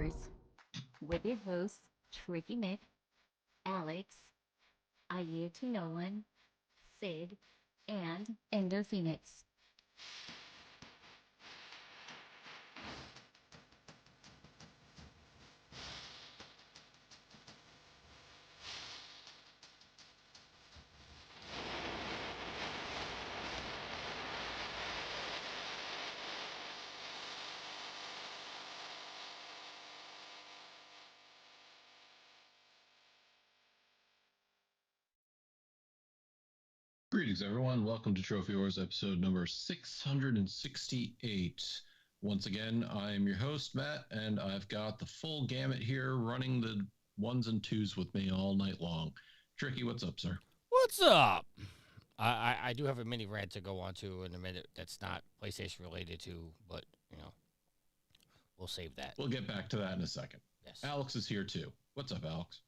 Multiverse with your hosts, Tricky Mick, Alex, I Yield to No One, Sid, and Ender Phoenix. Greetings, everyone. Welcome to Trophy Wars episode number 668. Once again, I'm your host, Matt, and I've got the full gamut here running the ones and twos with me all night long. Tricky, what's up, sir? What's up? I do have a mini rant to go on to in a minute that's not PlayStation related to, but, we'll save that. We'll get back to that in a second. Yes. Alex is here, too. What's up, Alex?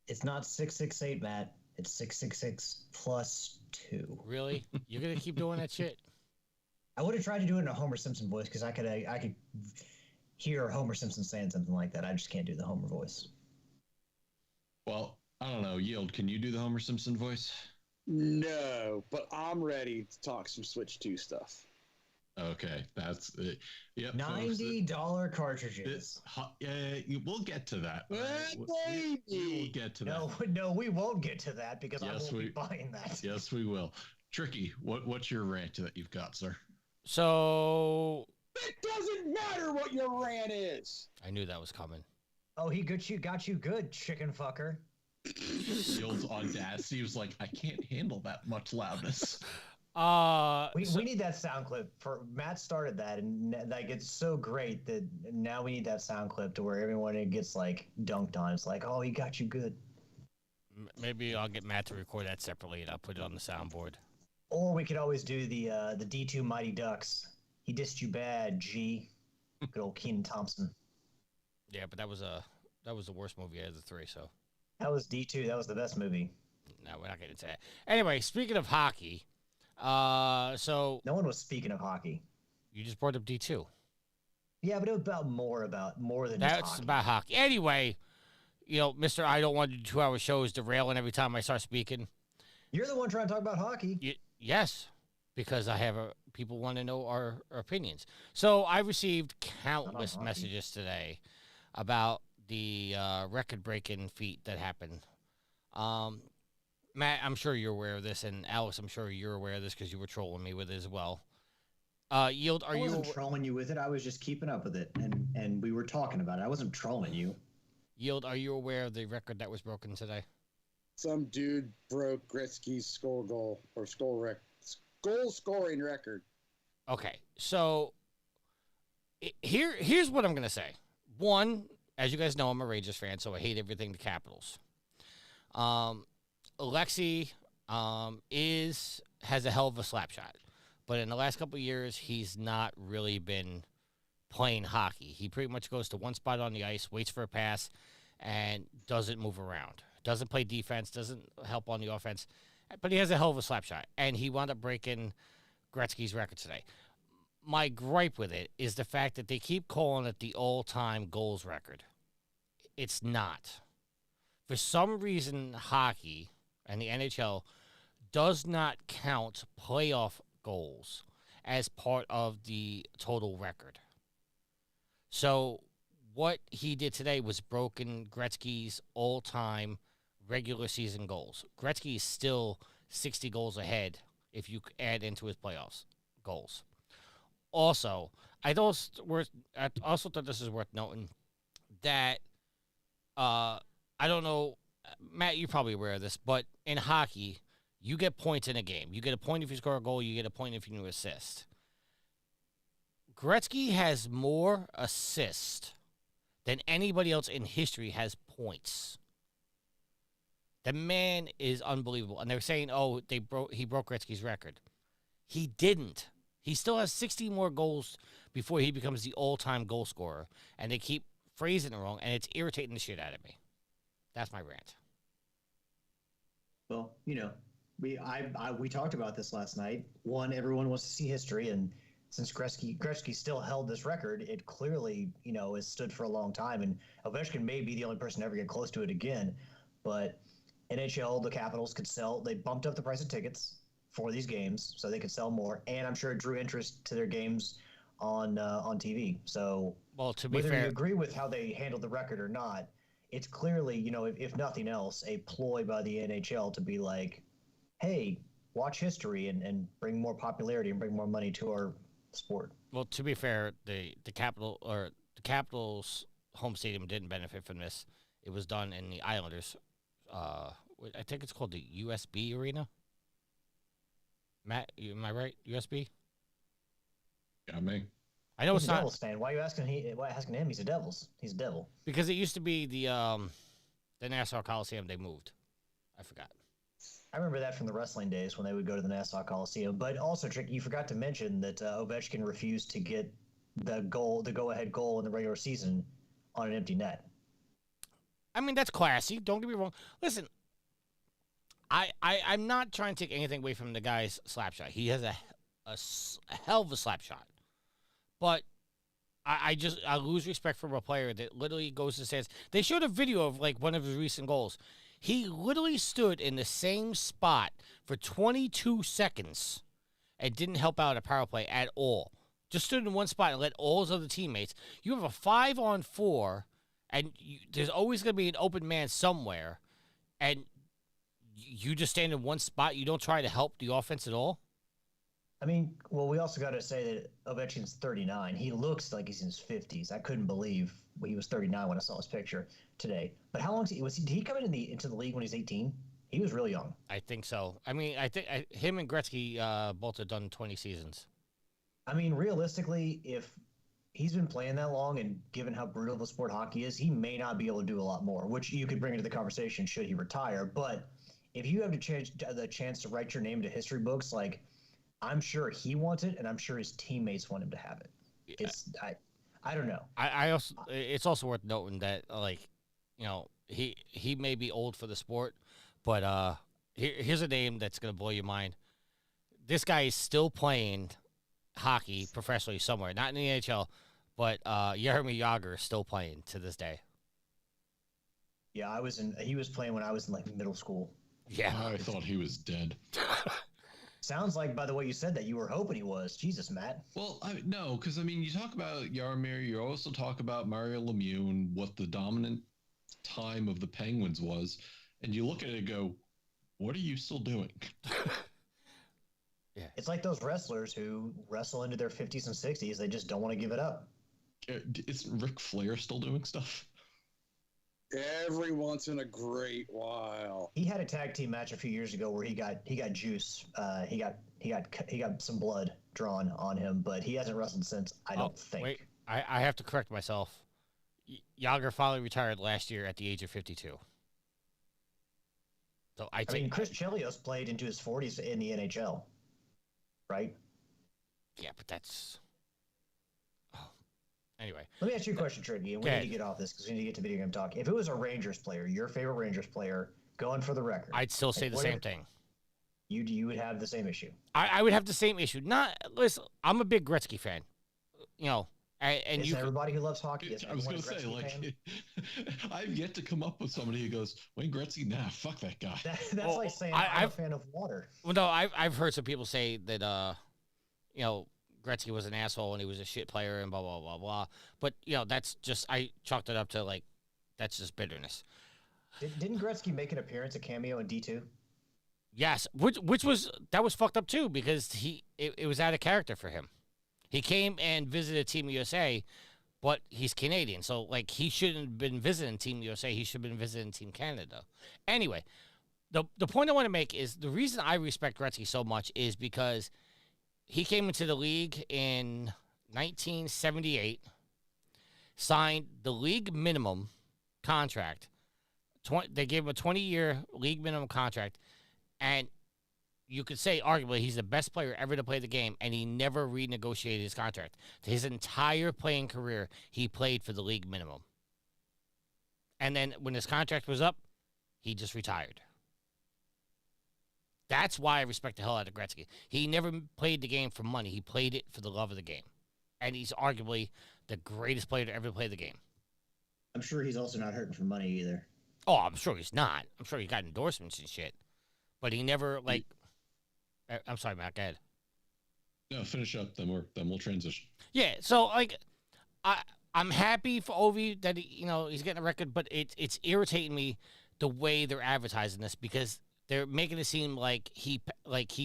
It's not 668, Matt. It's 666 plus 2. Really? You're going to keep doing that shit? I would have tried to do it in a Homer Simpson voice because I could hear Homer Simpson saying something like that. I just can't do the Homer voice. Well, I don't know. Yield, can you do the Homer Simpson voice? No, but I'm ready to talk some Switch 2 stuff. Okay, that's it. Yep, $90 cartridges. We'll get to that. Well, We will get to that. No, we won't get to that because I Yes, won't be buying that. Yes, we will. Tricky, what's your rant that you've got, sir? So, It doesn't matter what your rant is. I knew that was coming. Oh, he got you good, chicken fucker. Yield's audacity was like, I can't handle that much loudness. We need that sound clip. For Matt started that, and like it's so great that now we need that sound clip to where everyone gets like dunked on. It's like, oh, he got you good. Maybe I'll get Matt to record that separately and I'll put it on the soundboard. Or we could always do the D2 Mighty Ducks. He dissed you bad, G. Good old Keenan Thompson. Yeah, but that was the worst movie out of the three, so. That was D2. That was the best movie. No, we're not getting into that. Anyway, speaking of hockey, so. No one was speaking of hockey. You just brought up D2. Yeah, but it was about more than just That's hockey. about hockey. Anyway, Mr. I don't want to do 2-hour shows derailing every time I start speaking. You're the one trying to talk about hockey. Yes, because I have people want to know our opinions. So I received countless messages today about the record-breaking feat that happened. Matt, I'm sure you're aware of this, and Alex, I'm sure you're aware of this because you were trolling me with it as well. Yield, I wasn't trolling you with it. I was just keeping up with it, and we were talking about it. I wasn't trolling you. Yield, are you aware of the record that was broken today? Some dude broke Gretzky's goal scoring record. Okay, so here's what I'm going to say. One, as you guys know, I'm a Rangers fan, so I hate everything the Capitals. Alexei has a hell of a slap shot, but in the last couple of years, he's not really been playing hockey. He pretty much goes to one spot on the ice, waits for a pass, and doesn't move around. Doesn't play defense, doesn't help on the offense, but he has a hell of a slap shot, and he wound up breaking Gretzky's record today. My gripe with it is the fact that they keep calling it the all-time goals record. It's not. For some reason, hockey and the NHL does not count playoff goals as part of the total record. So what he did today was broken Gretzky's all-time regular season goals. Gretzky is still 60 goals ahead if you add into his playoffs goals. Also, I also thought this is worth noting that I don't know, Matt, you're probably aware of this, but in hockey, you get points in a game. You get a point if you score a goal. You get a point if you assist. Gretzky has more assists than anybody else in history has points. The man is unbelievable. And they're saying, oh, he broke Gretzky's record. He didn't. He still has 60 more goals before he becomes the all-time goal scorer. And they keep phrasing it wrong, and it's irritating the shit out of me. That's my rant. Well, we talked about this last night. One, everyone wants to see history, and since Gretzky still held this record, it clearly, has stood for a long time. And Ovechkin may be the only person to ever get close to it again. But NHL, the Capitals they bumped up the price of tickets for these games so they could sell more. And I'm sure it drew interest to their games on TV. So Well, to be whether fair, you agree with how they handled the record or not, it's clearly, if nothing else, a ploy by the NHL to be like, hey, watch history and bring more popularity and bring more money to our sport. well, to be fair, the Capitals home stadium didn't benefit from this. It was done in the Islanders. I think it's called the USB Arena. Matt, am I right? USB? Yeah, me. I know He's it's a not Devils fan. Why are you asking? Why asking him? He's a Devils. He's a Devil. because it used to be the Nassau Coliseum. They moved. I forgot. I remember that from the wrestling days when they would go to the Nassau Coliseum. But also, Trick, you forgot to mention that Ovechkin refused to get the go-ahead goal in the regular season on an empty net. I mean, that's classy. Don't get me wrong. Listen, I'm not trying to take anything away from the guy's slap shot. He has a hell of a slap shot. But I lose respect for a player that literally goes to stands. They showed a video of like one of his recent goals. He literally stood in the same spot for 22 seconds and didn't help out a power play at all. Just stood in one spot and let all his other teammates. You have a 5-on-4, and there's always going to be an open man somewhere, and you just stand in one spot. You don't try to help the offense at all. I mean, well, we also got to say that Ovechkin's 39. He looks like he's in his 50s. I couldn't believe he was 39 when I saw his picture today. But how long was he? Did he come into the league when he was 18? He was really young. I think so. I mean, I think him and Gretzky both have done 20 seasons. I mean, realistically, if he's been playing that long and given how brutal the sport hockey is, he may not be able to do a lot more, which you could bring into the conversation should he retire. But if you have the chance to write your name into history books, like, I'm sure he wants it, and I'm sure his teammates want him to have it. Yeah. I don't know. I also it's also worth noting that he may be old for the sport, but here's a name that's gonna blow your mind. This guy is still playing hockey professionally somewhere, not in the NHL, but Jaromir Jagr is still playing to this day. Yeah, he was playing when I was in like middle school. Yeah, I thought he was dead. Sounds like, by the way you said that, you were hoping he was. Jesus, Matt. Well, no, because you talk about Yarmir, you also talk about Mario Lemieux and what the dominant time of the Penguins was, and you look at it and go, what are you still doing? Yeah. It's like those wrestlers who wrestle into their 50s and 60s. They just don't want to give it up. Isn't Ric Flair still doing stuff? Every once in a great while. He had a tag team match a few years ago where he got juice. He got some blood drawn on him, but he hasn't wrestled since. I don't think. Wait, I have to correct myself. Jagr finally retired last year at the age of 52. So I mean, Chris Chelios played into his 40s in the NHL, right? Yeah, but that's. Anyway, let me ask you a question, Tricky, and we need to get off this because we need to get to video game talk. If it was a Rangers player, your favorite Rangers player, going for the record, I'd still say the same thing. You would have the same issue. I would have the same issue. Listen, I'm a big Gretzky fan. And everybody who loves hockey. I was going to say, like, I've yet to come up with somebody who goes, Wayne Gretzky, nah, fuck that guy. That's like saying I'm a fan of water. Well, no, I've heard some people say that, Gretzky was an asshole and he was a shit player and blah, blah, blah, blah. But, that's just, I chalked it up to, like, that's just bitterness. Didn't Gretzky make an appearance, a cameo in D2? Yes, which was fucked up, too, because it was out of character for him. He came and visited Team USA, but he's Canadian. So, like, he shouldn't have been visiting Team USA. He should have been visiting Team Canada. Anyway, the point I want to make is the reason I respect Gretzky so much is because he came into the league in 1978, signed the league minimum contract. They gave him a 20-year league minimum contract, and you could say, arguably, he's the best player ever to play the game, and he never renegotiated his contract. His entire playing career, he played for the league minimum. And then when his contract was up, he just retired. That's why I respect the hell out of Gretzky. He never played the game for money. He played it for the love of the game. And he's arguably the greatest player to ever play the game. I'm sure he's also not hurting for money either. Oh, I'm sure he's not. I'm sure he got endorsements and shit. But he never, like... I'm sorry, Matt, go ahead. No, finish up, then we'll transition. Yeah, so, like, I'm happy for Ovi that, he's getting a record, but it's irritating me the way they're advertising this because they're making it seem like he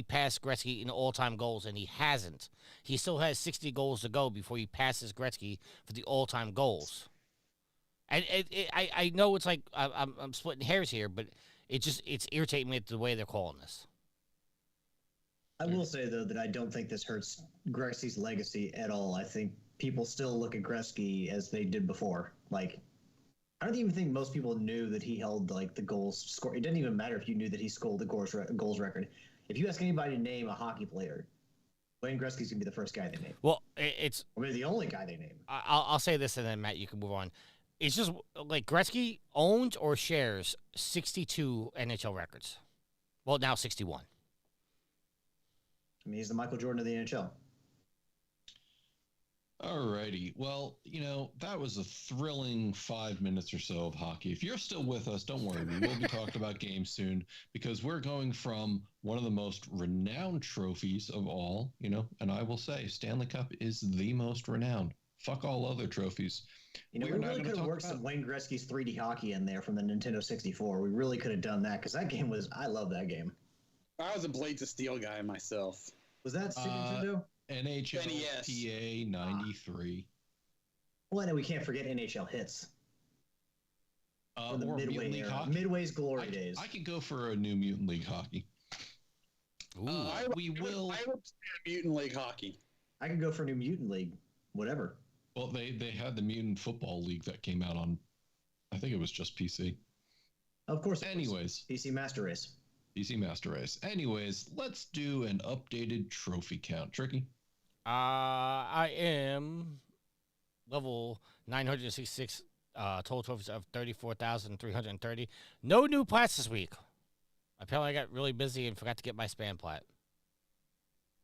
passed Gretzky in all-time goals, and he hasn't. He still has 60 goals to go before he passes Gretzky for the all-time goals. And I know it's like I'm splitting hairs here, but it's irritating me the way they're calling this. I will say, though, that I don't think this hurts Gretzky's legacy at all. I think people still look at Gretzky as they did before. Like, I don't even think most people knew that he held, like, the goals score. It didn't even matter if you knew that he scored the goals record. If you ask anybody to name a hockey player, Wayne Gretzky's going to be the first guy they name. Well, it's... Or maybe the only guy they name. I'll say this, and then, Matt, you can move on. It's just, like, Gretzky owns or shares 62 NHL records. Well, now 61. I mean, he's the Michael Jordan of the NHL. Alrighty. Well, that was a thrilling 5 minutes or so of hockey. If you're still with us, don't worry. We will be talking about games soon because we're going from one of the most renowned trophies of all, and I will say Stanley Cup is the most renowned. Fuck all other trophies. We really could have worked some Wayne Gretzky's 3D hockey in there from the Nintendo 64. We really could have done that because that game I love that game. I was a Blades of Steel guy myself. Was that Super Nintendo? NHL NES. PA 93. Well, and we can't forget NHL Hits. Or Mutant League Hockey. Midway's glory days. I could go for a new Mutant League Hockey. I would say Mutant League Hockey. I could go for a new Mutant League. Whatever. Well, they had the Mutant Football League that came out on, I think it was just PC. Of course. Anyways. PC Master Race. PC Master Race. Anyways, let's do an updated trophy count. Tricky? I am level 966, total trophies of 34,330. No new plats this week. Apparently I got really busy and forgot to get my spam plat.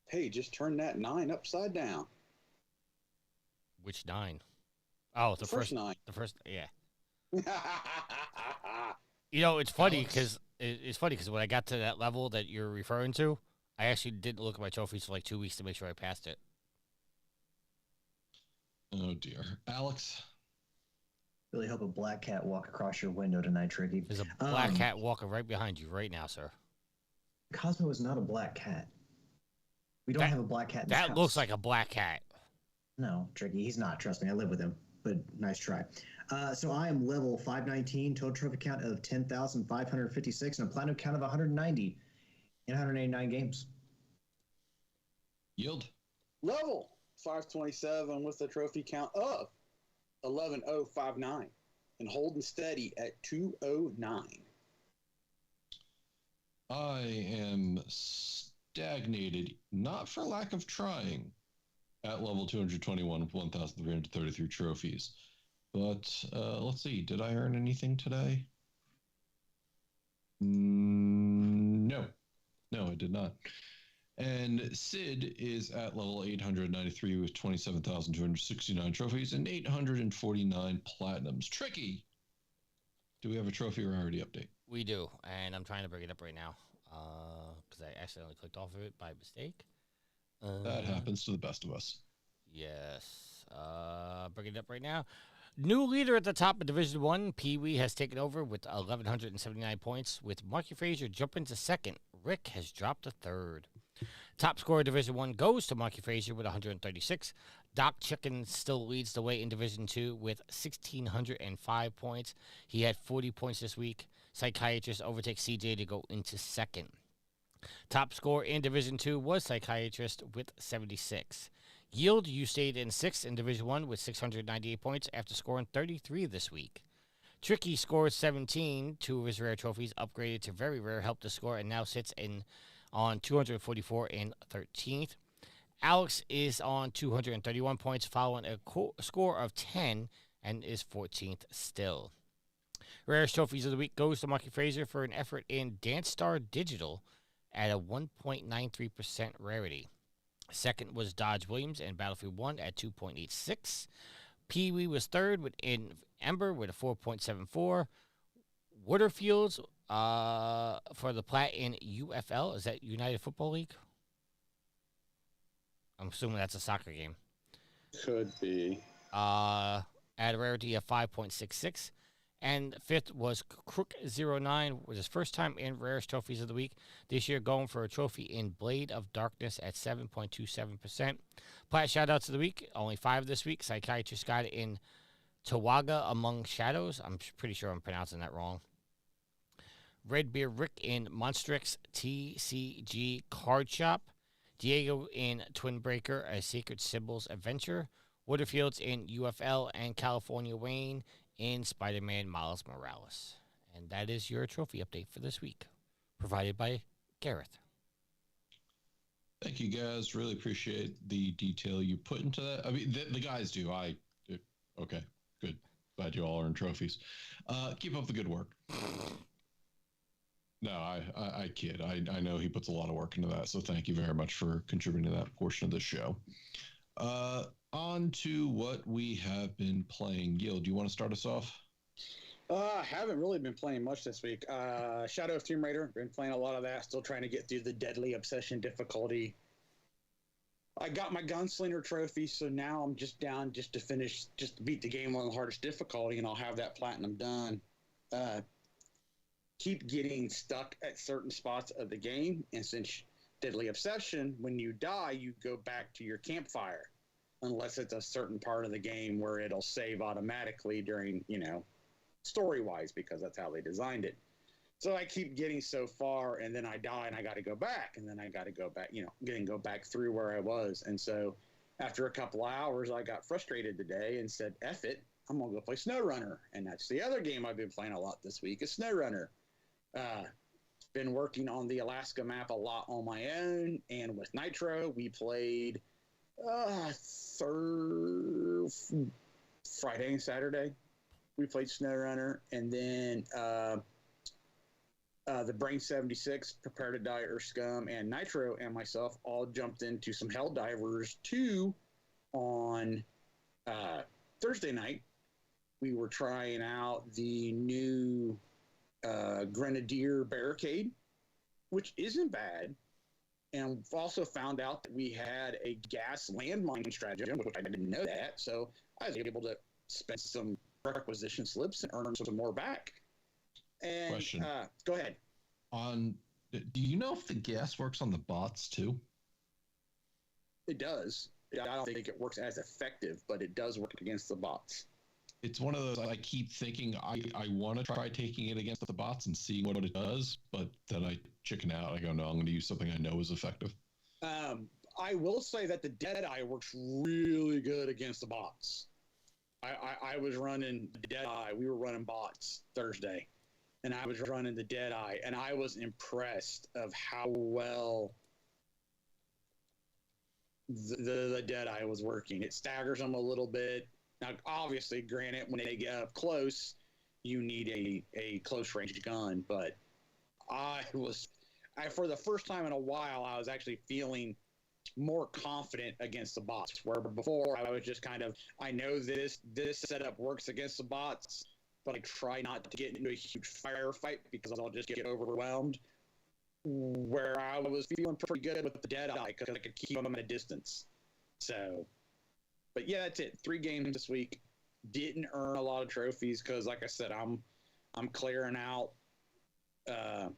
Hey, just turn that 9 upside down. Which 9? Oh, the first 9. The first, yeah. It's funny because when I got to that level that you're referring to, I actually didn't look at my trophies for like 2 weeks to make sure I passed it. Oh dear, Alex. Really hope a black cat walk across your window tonight, Tricky. There's a black cat walking right behind you right now, sir. Cosmo is not a black cat. We don't have a black cat in this That house. looks like a black cat. No, Tricky, he's not. Trust me, I live with him. But nice try. So I am level 519, total trophy count of 10,556, and a platinum count of 190 in 189 games. Yield. Level 527 with a trophy count of 11,059 and holding steady at 209. I am stagnated, not for lack of trying, at level 221 with 1,333 trophies. But let's see, did I earn anything today? No, I did not. And Sid is at level 893 with 27,269 trophies and 849 platinums. Tricky, do we have a trophy rarity update? We do, and I'm trying to bring it up right now because I accidentally clicked off of it by mistake. That happens to the best of us. Yes. Bring it up right now. New leader at the top of Division 1, Pee Wee has taken over with 1,179 points, with Marky Frazier jumping to second. Rick has dropped to third. Top scorer of Division 1 goes to Marky Frazier with 136. Doc Chicken still leads the way in Division 2 with 1,605 points. He had 40 points this week. Psychiatrist overtakes CJ to go into second. Top scorer in Division 2 was Psychiatrist with 76. Yield, you stayed in 6th in Division 1 with 698 points after scoring 33 this week. Tricky scored 17. 2 of his rare trophies upgraded to very rare, helped to score, and now sits on 244 and 13th. Alex is on 231 points following a score of 10 and is 14th still. Rarest trophies of the week goes to Marky Fraser for an effort in Dance Star Digital at a 1.93% rarity. Second was Dodge Williams and Battlefield 1 at 2.86. Pee Wee was third in Ember with a 4.74. Waterfields for the plat in UFL. Is that United Football League? I'm assuming that's a soccer game. Could be. At a rarity of 5.66. And fifth was Crook09, was his first time in Rarest Trophies of the Week. This year going for a trophy in Blade of Darkness at 7.27%. Plat shoutouts of the week, only 5 this week. Psychiatrist got it in Tawaga Among Shadows. I'm pretty sure I'm pronouncing that wrong. Red Beer Rick in Monstrix TCG Card Shop. Diego in Twin Breaker, A Sacred Symbols Adventure. Waterfields in UFL, and California Wayne in Spider-Man Miles Morales. And that is your trophy update for this week, provided by Gareth. Thank you, guys. Really appreciate the detail you put into that. I mean, the guys do. Okay, good. Glad you all earned trophies. Keep up the good work. No, I kid. I know he puts a lot of work into that, so thank you very much for contributing to that portion of the show. On to what we have been playing. Gil, do you want to start us off? I haven't really been playing much this week. Shadow of Tomb Raider, been playing a lot of that. Still trying to get through the Deadly Obsession difficulty. I got my Gunslinger trophy, so now I'm just down just to beat the game on the hardest difficulty, and I'll have that platinum done. Keep getting stuck at certain spots of the game, and since Deadly Obsession, when you die, you go back to your campfire, unless it's a certain part of the game where it'll save automatically during, story-wise, because that's how they designed it. So I keep getting so far, and then I die, and I got to go back, and then I got to go back, go back through where I was. And so after a couple of hours, I got frustrated today and said, F it, I'm going to go play SnowRunner. And that's the other game I've been playing a lot this week is SnowRunner. Been working on the Alaska map a lot on my own, and with Nitro, we played Friday and Saturday. We played SnowRunner, and then the Brain 76, Prepare to Die, Earth Scum, and Nitro and myself all jumped into some Helldivers 2 on Thursday night. We were trying out the new Grenadier Barricade, which isn't bad. And we've also found out that we had a gas landmine stratagem, which I didn't know that. So I was able to spend some requisition slips and earn some more back. And Question. Go ahead. Do you know if the gas works on the bots too? It does. I don't think it works as effective, but it does work against the bots. It's one of those I keep thinking I want to try taking it against the bots and seeing what it does, but then I chicken out. I go, no, I'm going to use something I know is effective. I will say that the Deadeye works really good against the bots. I was running the Deadeye. We were running bots Thursday, and I was running the Deadeye, and I was impressed of how well the Deadeye was working. It staggers them a little bit. Now, obviously, granted, when they get up close, you need a close range gun. But for the first time in a while, I was actually feeling more confident against the bots. Where before, I was just kind of, I know this setup works against the bots, but I try not to get into a huge firefight because I'll just get overwhelmed. Where I was feeling pretty good with the Deadeye because I could keep them at a distance. So. But yeah, that's it. 3 games this week. Didn't earn a lot of trophies because, like I said, I'm clearing out. I've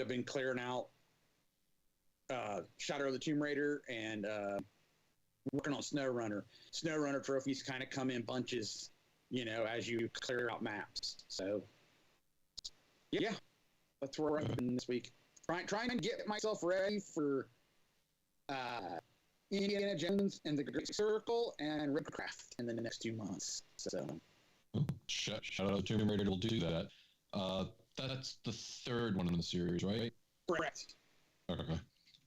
been clearing out Shadow of the Tomb Raider and working on SnowRunner. SnowRunner trophies kind of come in bunches, as you clear out maps. So yeah, that's where I've been this week. Trying to get myself ready for. Indiana Jones and the Great Circle and Rivercraft in the next 2 months. So, Shout out to Tomb Raider will do that. That's the 3rd one in the series, right? Correct. Okay.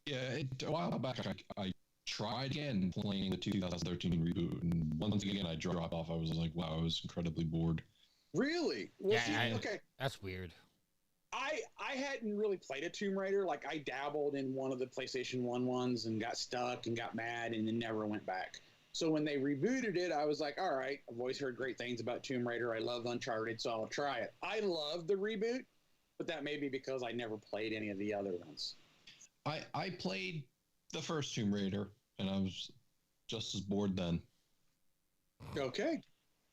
Yeah, a while back I tried again playing the 2013 reboot, and once again I dropped off. I was like, wow, I was incredibly bored. Really? Well, Yeah, okay. That's weird. I hadn't really played a Tomb Raider. Like I dabbled in one of the PlayStation 1 ones and got stuck and got mad and then never went back. So when they rebooted it, I was like, all right, I've always heard great things about Tomb Raider. I love Uncharted, so I'll try it. I love the reboot, but that may be because I never played any of the other ones. I played the first Tomb Raider, and I was just as bored then. Okay.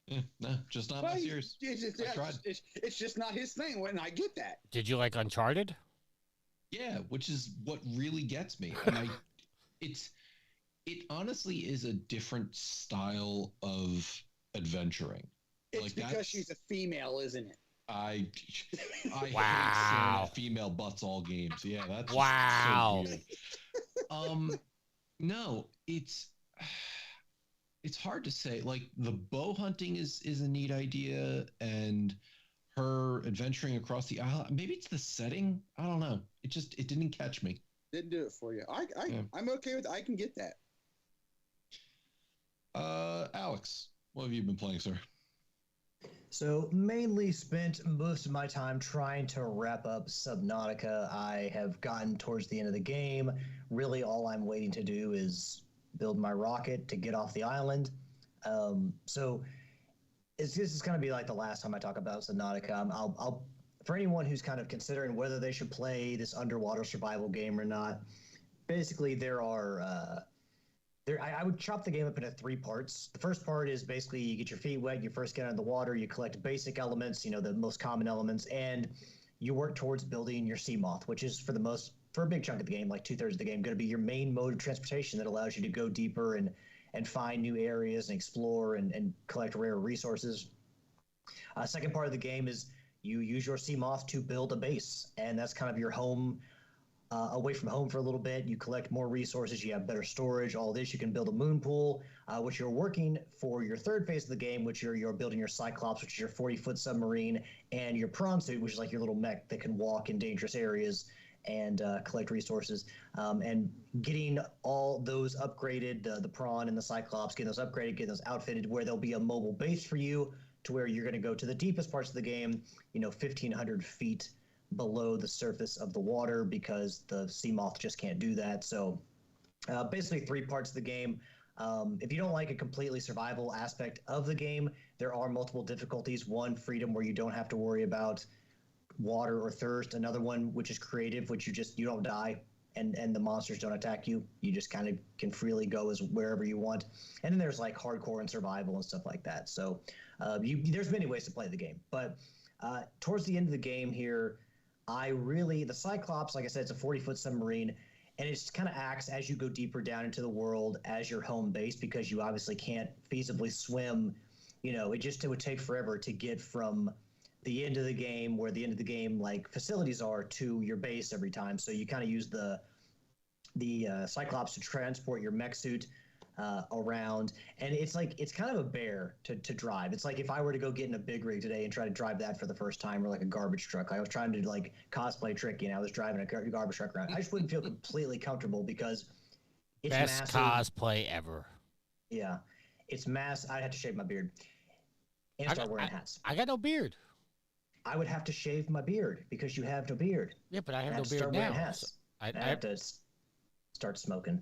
Yeah, no, just not my series. It's just not his thing, and I get that. Did you like Uncharted? Yeah, which is what really gets me. And it honestly is a different style of adventuring. It's like because she's a female, isn't it? I Wow. hate staring at female butts all games. Yeah, that's wow. So weird. No, it's hard to say. Like the bow hunting is a neat idea, and her adventuring across the isle. Maybe it's the setting. I don't know. It didn't catch me. Didn't do it for you. I'm okay with. I can get that. Alex, what have you been playing, sir? So mainly spent most of my time trying to wrap up Subnautica. I have gotten towards the end of the game. Really, all I'm waiting to do is build my rocket to get off the island. So this is going to be like the last time I talk about Subnautica. I'll for anyone who's kind of considering whether they should play this underwater survival game or not. Basically, there are. I would chop the game up into 3 parts. The first part is basically you get your feet wet, you first get out of the water, you collect basic elements, the most common elements, and you work towards building your sea moth, which is for a big chunk of the game, like 2/3 of the game, going to be your main mode of transportation that allows you to go deeper and find new areas and explore and collect rare resources. Second part of the game is you use your sea moth to build a base, and that's kind of your home. Away from home for a little bit, you collect more resources, you have better storage, all this. You can build a moon pool, which you're working for your third phase of the game, which you're building your Cyclops, which is your 40-foot submarine, and your prawn suit, which is like your little mech that can walk in dangerous areas and collect resources. And getting all those upgraded, the prawn and the Cyclops, getting those upgraded, getting those outfitted, where there'll be a mobile base for you to where you're going to go to the deepest parts of the game, 1,500 feet below the surface of the water, because the sea moth just can't do that. So basically 3 parts of the game. If you don't like a completely survival aspect of the game, there are multiple difficulties. One, freedom, where you don't have to worry about water or thirst. Another one, which is creative, which you don't die and the monsters don't attack you. You just kind of can freely go as wherever you want. And then there's like hardcore and survival and stuff like that. So there's many ways to play the game. But towards the end of the game here, the Cyclops, like I said, it's a 40-foot submarine, and it kind of acts as you go deeper down into the world as your home base, because you obviously can't feasibly swim. It would take forever to get from the end of the game, where the end of the game like facilities are, to your base every time. So you kind of use the Cyclops to transport your mech suit around, and it's kind of a bear to drive. It's like if I were to go get in a big rig today and try to drive that for the first time, or like a garbage truck. I was trying to like cosplay Tricky, and I was driving a garbage truck around. I just wouldn't feel completely comfortable because it's best massive. Cosplay ever. Yeah, it's I'd have to shave my beard and start wearing hats. I got no beard. I would have to shave my beard because you have no beard. Yeah, but I have no beard start now. Wearing hats. So I have to start smoking.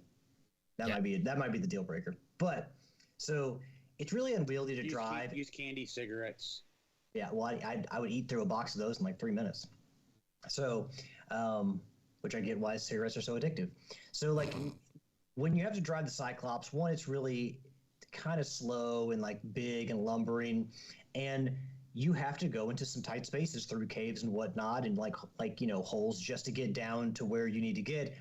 That might be the deal breaker. But so it's really unwieldy to drive. Use candy cigarettes. Yeah, well, I would eat through a box of those in like 3 minutes. So, which I get why cigarettes are so addictive. So like when you have to drive the Cyclops, one, it's really kind of slow and like big and lumbering, and you have to go into some tight spaces through caves and whatnot, and like holes just to get down to where you need to get.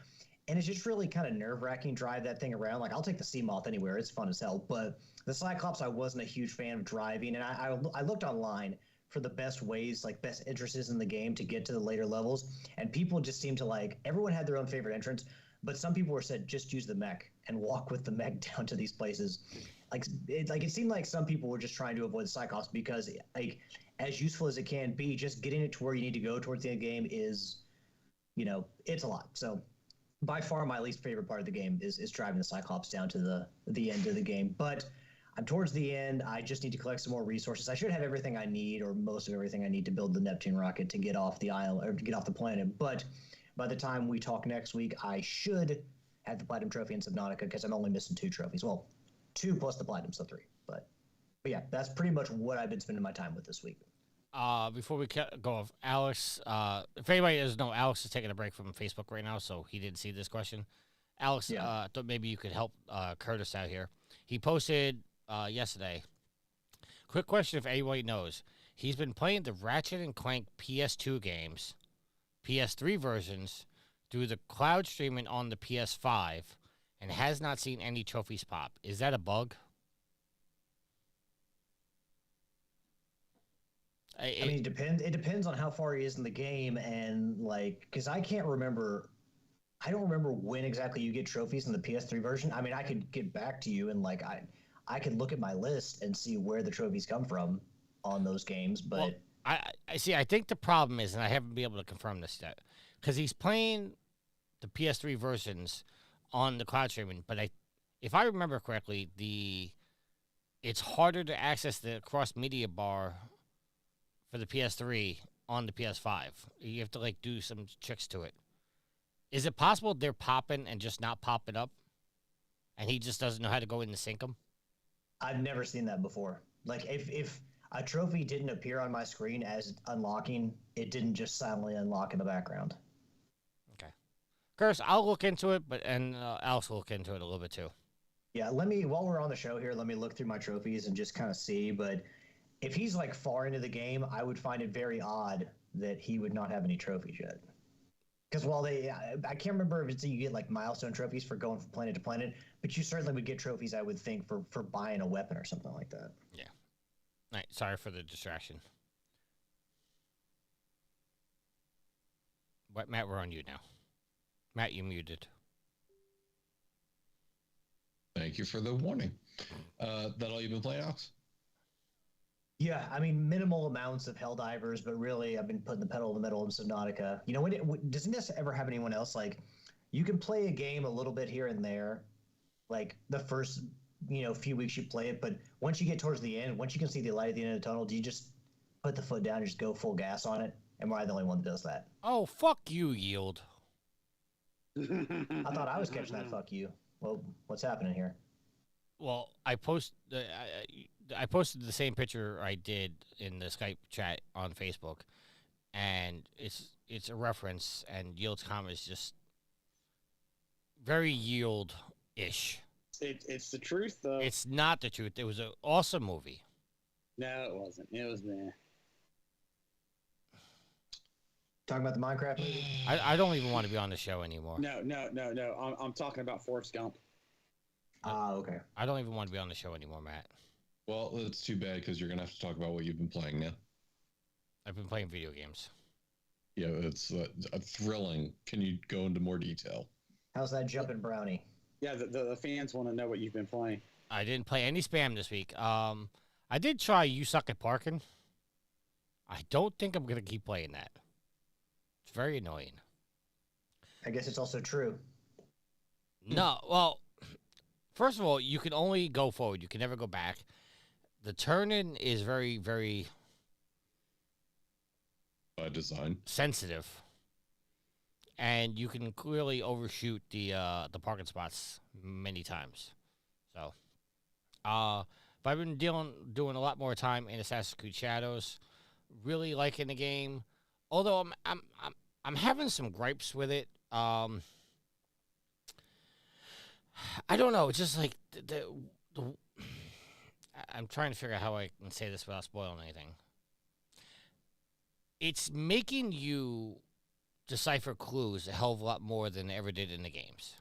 And it's just really kind of nerve-wracking drive that thing around. Like, I'll take the sea moth anywhere. It's fun as hell. But the Cyclops, I wasn't a huge fan of driving. And I looked online for the best ways, like best entrances in the game to get to the later levels. And people just seemed to everyone had their own favorite entrance. But some people said, just use the mech and walk with the mech down to these places. It seemed like some people were just trying to avoid the Cyclops because, as useful as it can be, just getting it to where you need to go towards the end of the game is, it's a lot. So by far my least favorite part of the game is driving the Cyclops down to the end of the game. But I'm towards the end. I just need to collect some more resources. I should have everything I need, or most of everything I need, to build the Neptune rocket to get off the island or to get off the planet. But by the time we talk next week, I should have the platinum trophy in Subnautica because I'm only missing 2 trophies. Well, 2 plus the platinum, so 3. But yeah, that's pretty much what I've been spending my time with this week. Before we go off, Alex, if anybody doesn't know, Alex is taking a break from Facebook right now, so he didn't see this question. Alex, thought maybe you could help Curtis out here. He posted yesterday. Quick question, if anybody knows. He's been playing the Ratchet and Clank PS2 games, PS3 versions, through the cloud streaming on the PS5, and has not seen any trophies pop. Is that a bug? I mean, it depends on how far he is in the game, and like, because I don't remember when exactly you get trophies in the PS3 version. I mean, I could get back to you and like I could look at my list and see where the trophies come from on those games. But well, I see. I think the problem is, and I haven't been able to confirm this yet, because he's playing the PS3 versions on the cloud streaming. But if I remember correctly, it's harder to access the cross media bar for the PS3 on the PS5. You have to like do some tricks to it. Is it possible they're popping and just not popping up, and he just doesn't know how to go in and sync them? I've never seen that before. Like if a trophy didn't appear on my screen as unlocking, it didn't just silently unlock in the background. Okay, Curtis, I'll look into it, and Alex will look into it a little bit too. Yeah, while we're on the show here, let me look through my trophies and just kind of see. But if he's like far into the game, I would find it very odd that he would not have any trophies yet. Because while I can't remember if you get like milestone trophies for going from planet to planet, but you certainly would get trophies, I would think, for buying a weapon or something like that. Yeah. All right. Sorry for the distraction. What, Matt? We're on you now. Matt, you muted. Thank you for the warning. That all you've been playing, Alex? Yeah, I mean, minimal amounts of Helldivers, but really, I've been putting the pedal in the metal of Subnautica. You know, doesn't this ever have anyone else? Like, you can play a game a little bit here and there, like the first, few weeks you play it, but once you get towards the end, once you can see the light at the end of the tunnel, do you just put the foot down and just go full gas on it? Am I the only one that does that? Oh, fuck you, Yield. I thought I was catching that fuck you. Well, what's happening here? Well, I posted the same picture I did in the Skype chat on Facebook, and it's a reference, and Yield's comment is just very Yield-ish. It's the truth, though. It's not the truth. It was an awesome movie. No, it wasn't. It was meh. Talking about the Minecraft movie? I don't even want to be on the show anymore. No. I'm talking about Forrest Gump. Okay. I don't even want to be on the show anymore, Matt. Well, it's too bad because you're going to have to talk about what you've been playing now. I've been playing video games. Yeah, it's thrilling. Can you go into more detail? How's that jumping brownie? Yeah, the fans want to know what you've been playing. I didn't play any spam this week. I did try You Suck at Parking. I don't think I'm going to keep playing that. It's very annoying. I guess it's also true. No, well, first of all, you can only go forward. You can never go back. The turn-in is very, very By design. sensitive. And you can clearly overshoot the parking spots many times. So, but I've been doing a lot more time in Assassin's Creed Shadows. Really liking the game. Although I'm having some gripes with it. I don't know. It's just like I'm trying to figure out how I can say this without spoiling anything. It's making you decipher clues a hell of a lot more than it ever did in the games.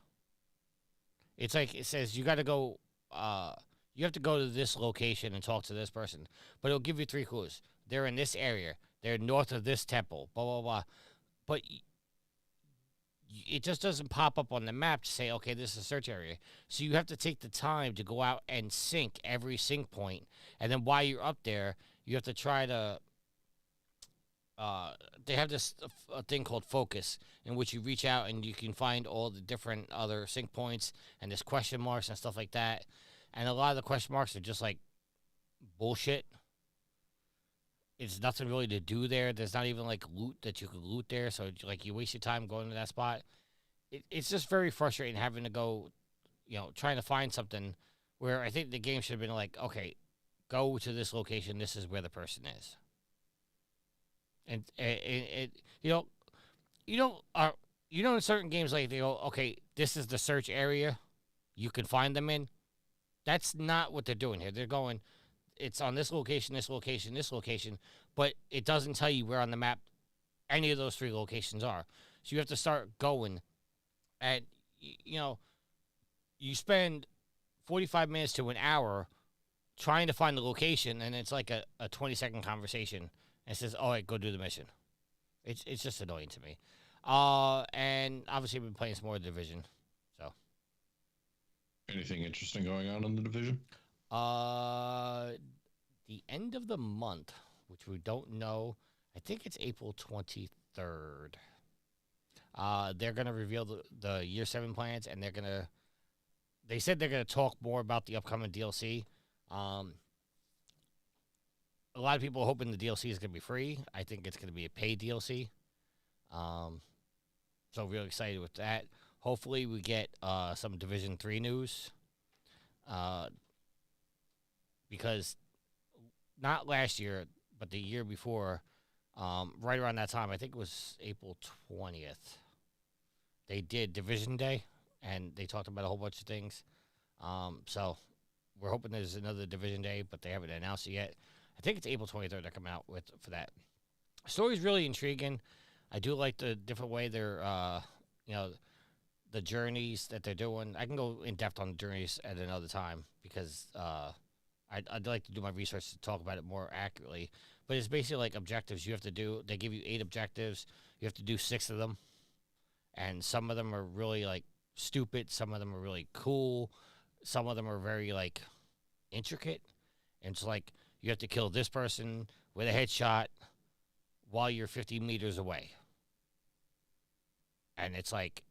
It's like it says you got to go. You have to go to this location and talk to this person, but it'll give you 3 clues. They're in this area. They're north of this temple. Blah blah blah. But it just doesn't pop up on the map to say, okay, this is a search area. So you have to take the time to go out and sync every sync point. And then while you're up there, you have to try to... they have this thing called focus, in which you reach out and you can find all the different other sync points, and there's question marks and stuff like that. and a lot of the question marks are just like bullshit. It's nothing really to do there. There's not even like loot that you could loot there, so like you waste your time going to that spot. It's just very frustrating having to go, trying to find something where I think the game should have been like, okay, go to this location. This is where the person is. And in certain games like they go, okay, this is the search area you can find them in. That's not what they're doing here. They're going, it's on this location, this location, this location, but it doesn't tell you where on the map any of those 3 locations are. So you have to start going, and you spend 45 minutes to an hour trying to find the location, and it's like a 20-second conversation. And it says, "Oh, right, go do the mission." It's just annoying to me. And obviously, I've been playing some more Division. So, anything interesting going on in the Division? The end of the month, which we don't know. I think it's April 23rd. They're gonna reveal the Year 7 plans, and they said they're gonna talk more about the upcoming DLC. A lot of people are hoping the DLC is going to be free. I think it's going to be a paid DLC. So really excited with that. Hopefully we get some Division 3 news. Because not last year, but the year before, right around that time, I think it was April 20th, they did Division Day, and they talked about a whole bunch of things. So we're hoping there's another Division Day, but they haven't announced it yet. I think it's April 23rd they're coming out for that. The story's really intriguing. I do like the different way they're, the journeys that they're doing. I can go in depth on the journeys at another time because I'd like to do my research to talk about it more accurately. But it's basically like objectives you have to do. They give you 8 objectives. You have to do 6 of them. And some of them are really, like, stupid. Some of them are really cool. Some of them are very, like, intricate. And it's like, you have to kill this person with a headshot while you're 50 meters away. And it's like,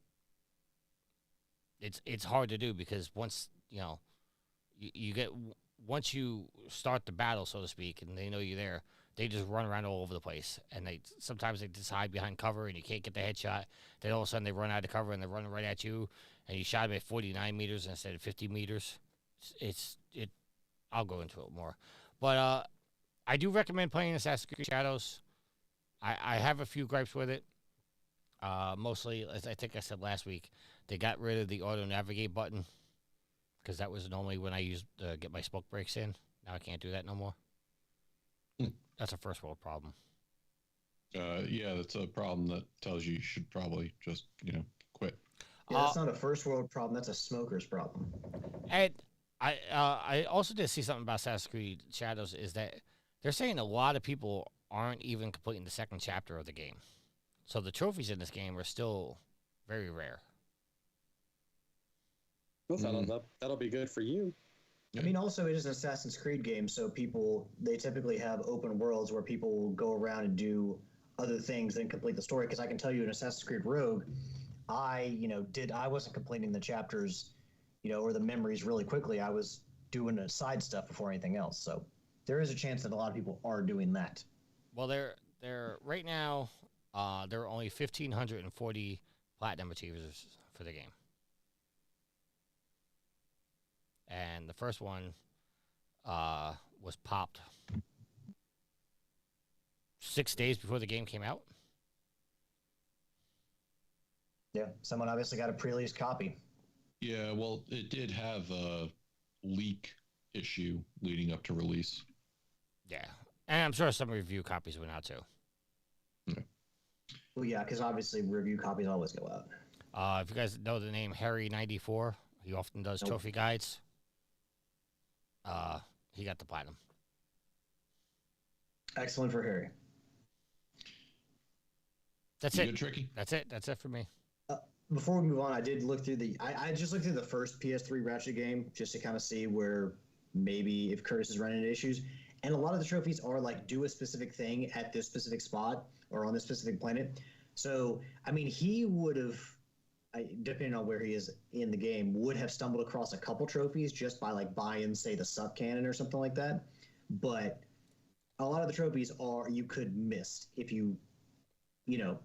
it's hard to do because once, once you start the battle, so to speak, and they know you're there, they just run around all over the place. And sometimes they just hide behind cover and you can't get the headshot. Then all of a sudden they run out of cover and they're running right at you. And you shot them at 49 meters instead of 50 meters. I'll go into it more. But I do recommend playing Assassin's Creed Shadows. I have a few gripes with it. Mostly, as I think I said last week, they got rid of the auto-navigate button because that was normally when I used to get my smoke breaks in. Now I can't do that no more. That's a first world problem. Yeah, that's a problem that tells you should probably just, quit. Yeah, that's not a first world problem. That's a smoker's problem. And I also did see something about Assassin's Creed Shadows is that they're saying a lot of people aren't even completing the second chapter of the game. So the trophies in this game are still very rare. Well, that'll be good for you. I mean, also, it is an Assassin's Creed game, so they typically have open worlds where people will go around and do other things than complete the story. Because I can tell you in Assassin's Creed Rogue, I wasn't completing the chapters, or the memories really quickly. I was doing the side stuff before anything else. So there is a chance that a lot of people are doing that. Well, they're right now, there are only 1,540 platinum achievers for the game. And the first one was popped 6 days before the game came out. Yeah, someone obviously got a pre-release copy. Yeah, well, it did have a leak issue leading up to release. Yeah, and I'm sure some review copies went out too. Yeah. Well, yeah, because obviously review copies always go out. If you guys know the name Harry94, he often does trophy guides. He got the platinum. Excellent for Harry. That's Good, Tricky? That's it. That's it for me. Before we move on, I did look through I just looked through the first PS3 Ratchet game just to kind of see where maybe if Curtis is running into issues. And a lot of the trophies are like do a specific thing at this specific spot or on this specific planet. So, I mean, he would have, depending on where he is in the game, would have stumbled across a couple trophies just by like buying, say, the sub cannon or something like that. But a lot of the trophies are you could miss if you know,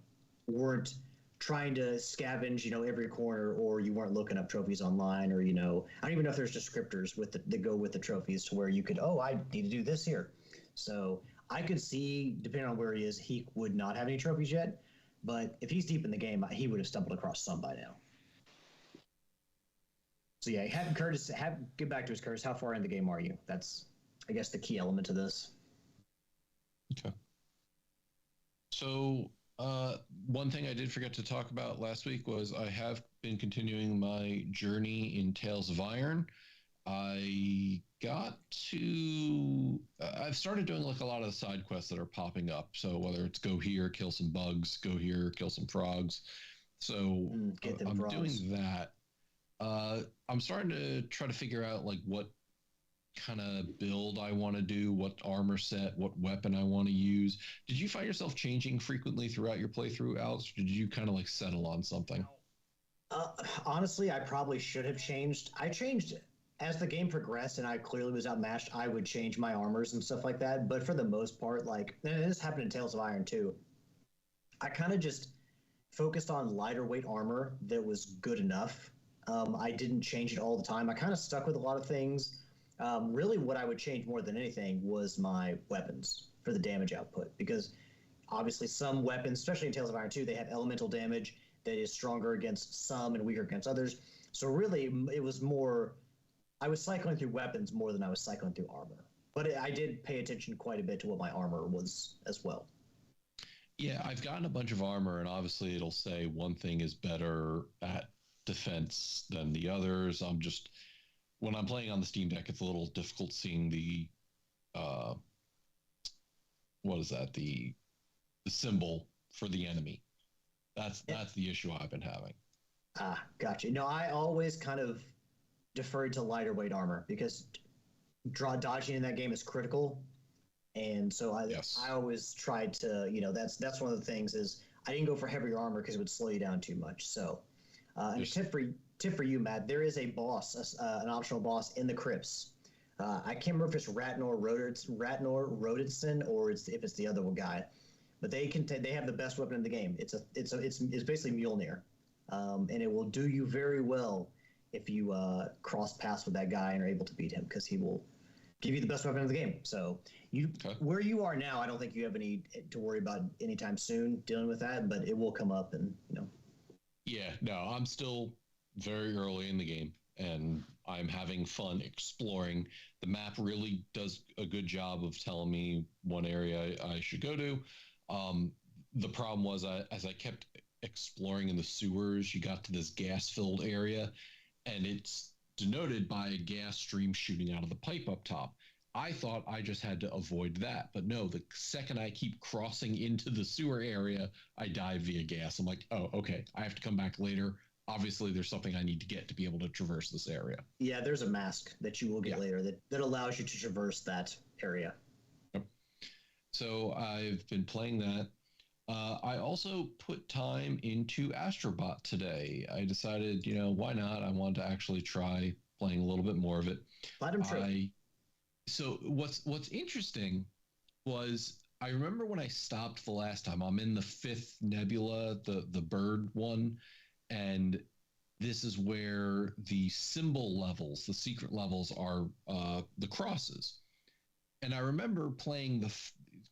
weren't trying to scavenge, every corner, or you weren't looking up trophies online, or I don't even know if there's descriptors that go with the trophies to where you could, oh, I need to do this here. So I could see, depending on where he is, he would not have any trophies yet. But if he's deep in the game, he would have stumbled across some by now. So yeah, get back to us, Curtis. How far in the game are you? That's, I guess, the key element to this. Okay. So one thing I did forget to talk about last week was I have been continuing my journey in Tales of Iron. I've started doing like a lot of the side quests that are popping up. So whether it's go here, kill some bugs, go here, kill some frogs. So I'm doing that. I'm starting to try to figure out like what kind of build I want to do, what armor set, what weapon I want to use. Did you find yourself changing frequently throughout your playthrough, Alex? Or did you kind of like settle on something? Honestly, I probably should have changed. I changed as the game progressed and I clearly was outmatched. I would change my armors and stuff like that. But for the most part, like, and this happened in Tales of Iron too, I kind of just focused on lighter weight armor that was good enough. I didn't change it all the time. I kind of stuck with a lot of things. Really, what I would change more than anything was my weapons for the damage output, because obviously some weapons, especially in Tales of Iron 2, they have elemental damage that is stronger against some and weaker against others. So really, it was more, I was cycling through weapons more than I was cycling through armor. But I did pay attention quite a bit to what my armor was as well. Yeah, I've gotten a bunch of armor, and obviously it'll say one thing is better at defense than the others. When I'm playing on the Steam Deck, it's a little difficult seeing the what is that? The symbol for the enemy. That's the issue I've been having. Ah, gotcha. No, I always kind of deferred to lighter weight armor because dodging in that game is critical. And so I always tried to, that's one of the things is I didn't go for heavier armor because it would slow you down too much. So, and a tip for you, Matt, there is a boss, an optional boss in the crypts. I can't remember if it's Ratnor Rodinson or if it's the other guy, but they have the best weapon in the game. It's basically Mjolnir, and it will do you very well if you cross paths with that guy and are able to beat him, because he will give you the best weapon in the game. So where you are now, I don't think you have any to worry about anytime soon dealing with that, but it will come up, and Yeah, no, I'm still very early in the game, and I'm having fun exploring. The map really does a good job of telling me one area I should go to. The problem was, as I kept exploring in the sewers, you got to this gas-filled area, and it's denoted by a gas stream shooting out of the pipe up top. I thought I just had to avoid that, but no, the second I keep crossing into the sewer area, I die via gas. I'm like, oh, okay, I have to come back later. Obviously, there's something I need to get to be able to traverse this area. Yeah, there's a mask that you will get later that allows you to traverse that area. Yep. So I've been playing that. I also put time into Astrobot today. I decided, why not? I wanted to actually try playing a little bit more of it. Platinum Trophy. So what's interesting was I remember when I stopped the last time. I'm in the 5th nebula, the bird one, and this is where the symbol levels, the secret levels, are the crosses. And I remember playing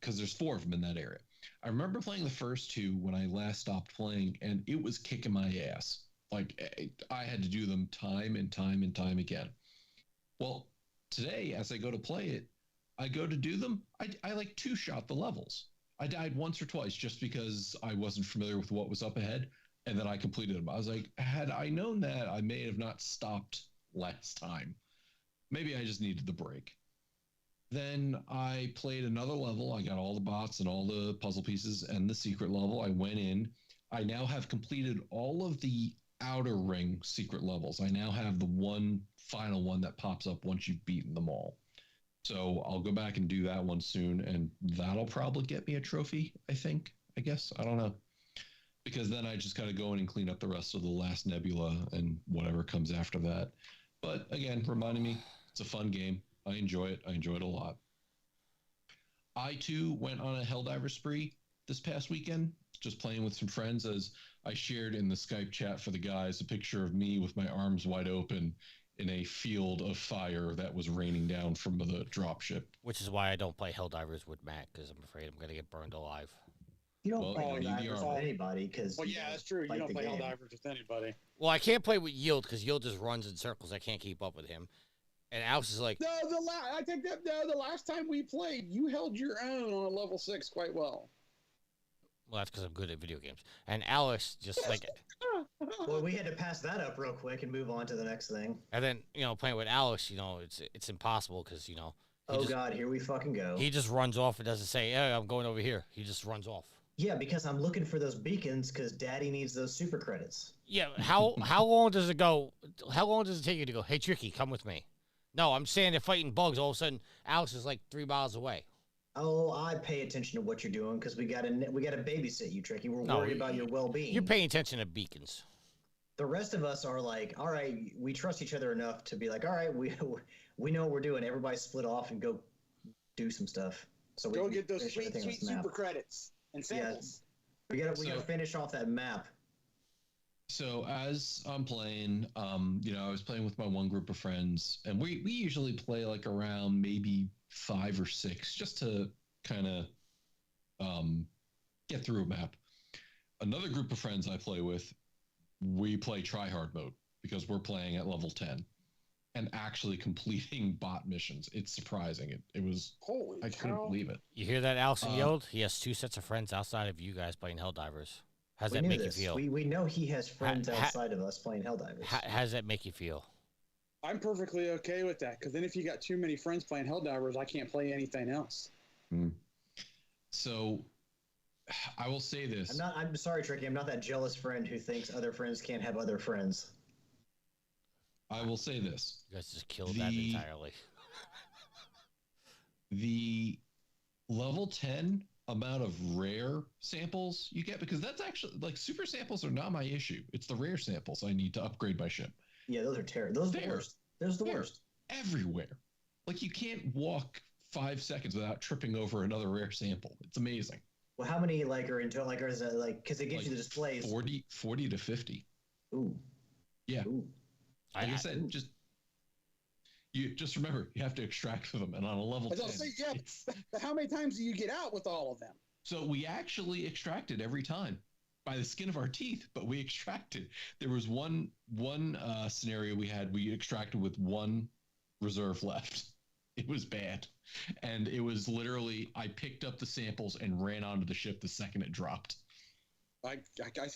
because there's 4 of them in that area. I remember playing the first 2 when I last stopped playing, and it was kicking my ass. Like, I had to do them time and time and time again. Well, today, as I go to play it, I go to do them, I like 2-shot the levels. I died once or twice just because I wasn't familiar with what was up ahead, and then I completed them. I was like, had I known that, I may have not stopped last time. Maybe I just needed the break. Then I played another level. I got all the bots and all the puzzle pieces and the secret level. I went in. I now have completed all of the outer ring secret levels. I now have the one final one that pops up once you've beaten them all. So I'll go back and do that one soon, and that'll probably get me a trophy, I guess. I don't know. because then I just got to go in and clean up the rest of the last nebula and whatever comes after that. But again, reminding me, it's a fun game. I enjoy it. I enjoy it a lot. I too went on a Helldiver spree this past weekend, just playing with some friends. As I shared in the Skype chat for the guys a picture of me with my arms wide open in a field of fire that was raining down from the dropship. Which is why I don't play Helldivers with Matt, because I'm afraid I'm going to get burned alive. You don't Well, play you need the Helldivers armor. with anybody because. Well, yeah, that's true. You don't play Helldivers with anybody. Well, I can't play with Yield because Yield just runs in circles. I can't keep up with him. And Alex is like, No, I think that the last time we played, you held your own on a level 6 quite well. well, that's because I'm good at video games. And Alex just like, Well, we had to pass that up real quick and move on to the next thing. and then playing with Alex, it's impossible because God, here we fucking go. he just runs off and doesn't say, "Hey, I'm going over here." He just runs off. Yeah, because I'm looking for those beacons because Daddy needs those super credits. Yeah, how long does it go? How long does it take you to go? Hey, Tricky, come with me. No, I'm standing there fighting bugs. All of a sudden, Alex is like 3 miles away. Oh, I pay attention to what you're doing because we got to babysit you, Tricky. We're No, worried about your well-being. You're paying attention to beacons. The rest of us are like, all right, we trust each other enough to be like, all right, we know what we're doing. Everybody split off and go do some stuff. So we Go can get those finish sweet, everything on sweet this map. super credits and samples. We gotta finish off that map. So as I'm playing, I was playing with my one group of friends, and we usually play like around maybe 5 or 6 just to kind of get through a map. Another group of friends I play with, we play tryhard mode because we're playing at level 10 and actually completing bot missions. It's surprising. It was, Holy I couldn't cow. believe it. You hear that, Alex and Yield? He has 2 sets of friends outside of you guys playing Helldivers. How's We that knew make this. you feel? We know he has friends Ha- outside of us playing Helldivers. How does that make you feel? I'm perfectly okay with that because then if you got too many friends playing Helldivers, I can't play anything else. So I will say this. I'm sorry, Tricky. I'm not that jealous friend who thinks other friends can't have other friends. I will say this. You guys just killed that entirely. The level 10 amount of rare samples you get, because that's actually like super samples are not my issue. It's the rare samples I need to upgrade my ship. Yeah, those are terrible. Those are the There. worst. Those are the They're worst. everywhere. Like you can't walk 5 seconds without tripping over another rare sample. It's amazing. Well, how many are into like, or is it like, because it gives Like you the displays? 40 to 50. Ooh. Yeah. Ooh. Like I said, just remember you have to extract them, and on a level 10. But how many times do you get out with all of them? So we actually extracted every time by the skin of our teeth, but we extracted. There was one scenario we extracted with 1 reserve left. It was bad. And it was literally, I picked up the samples and ran onto the ship the second it dropped. I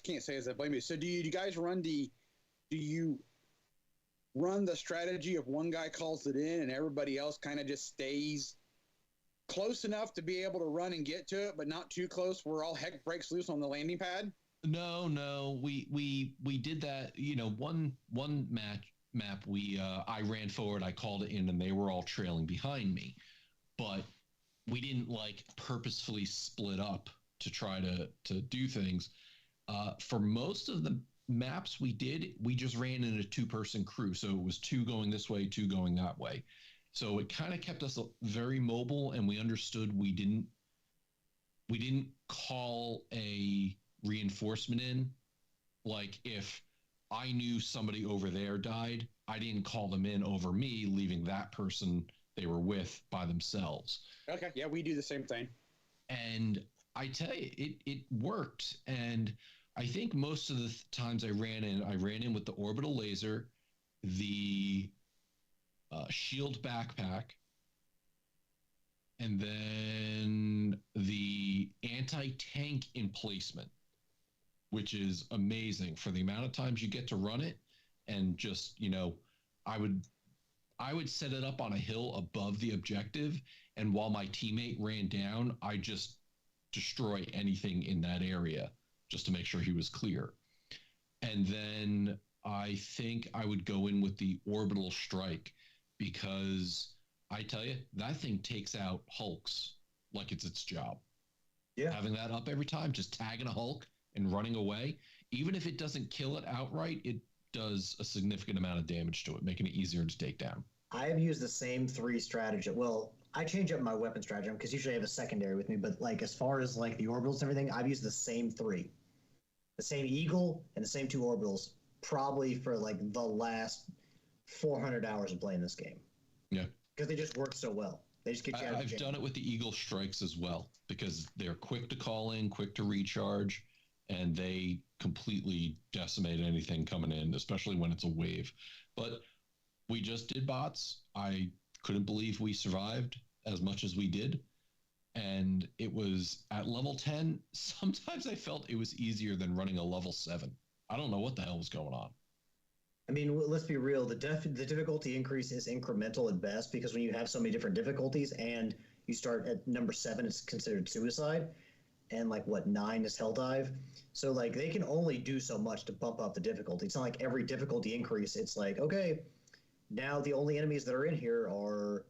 can't say as I blame you. So do you guys run do you run the strategy of one guy calls it in and everybody else kind of just stays close enough to be able to run and get to it, but not too close where all heck breaks loose on the landing pad? No, we did that. One map I ran forward, I called it in, and they were all trailing behind me, but we didn't like purposefully split up to try to do things. For most of the maps we just ran in a 2-person crew, so it was 2 going this way, 2 going that way. So it kind of kept us very mobile, and we understood we didn't call a reinforcement in. Like if I knew somebody over there died, I didn't call them in over me, leaving that person they were with by themselves. Okay, yeah, we do the same thing. And I tell you, it worked. And I think most of the times I ran in with the orbital laser, the shield backpack, and then the anti-tank emplacement, which is amazing for the amount of times you get to run it. And just, I would set it up on a hill above the objective, and while my teammate ran down, I just destroy anything in that area just to make sure he was clear. And then I think I would go in with the orbital strike, because I tell you, that thing takes out hulks like it's its job. Yeah. Having that up every time, just tagging a hulk, and running away, even if it doesn't kill it outright, it does a significant amount of damage to it, making it easier to take down. I have used the same 3 strategy. Well, I change up my weapon stratagem because usually I have a secondary with me, but like as far as like the orbitals and everything, I've used the same 3. The same eagle and the same 2 orbitals probably for like the last 400 hours of playing this game. Yeah. Because they just work so well. They just get you out of I've done it with the Eagle Strikes as well, because they're quick to call in, quick to recharge, and they completely decimate anything coming in, especially when it's a wave. But we just did bots. I couldn't believe we survived as much as we did. And it was at level 10. Sometimes I felt it was easier than running a level 7. I don't know what the hell was going on. I mean, let's be real. The difficulty increase is incremental at best, because when you have so many different difficulties and you start at number 7, it's considered suicide. And like what, 9 is hell dive. So like they can only do so much to bump up the difficulty. It's not like every difficulty increase. It's like, okay, now the only enemies that are in here are,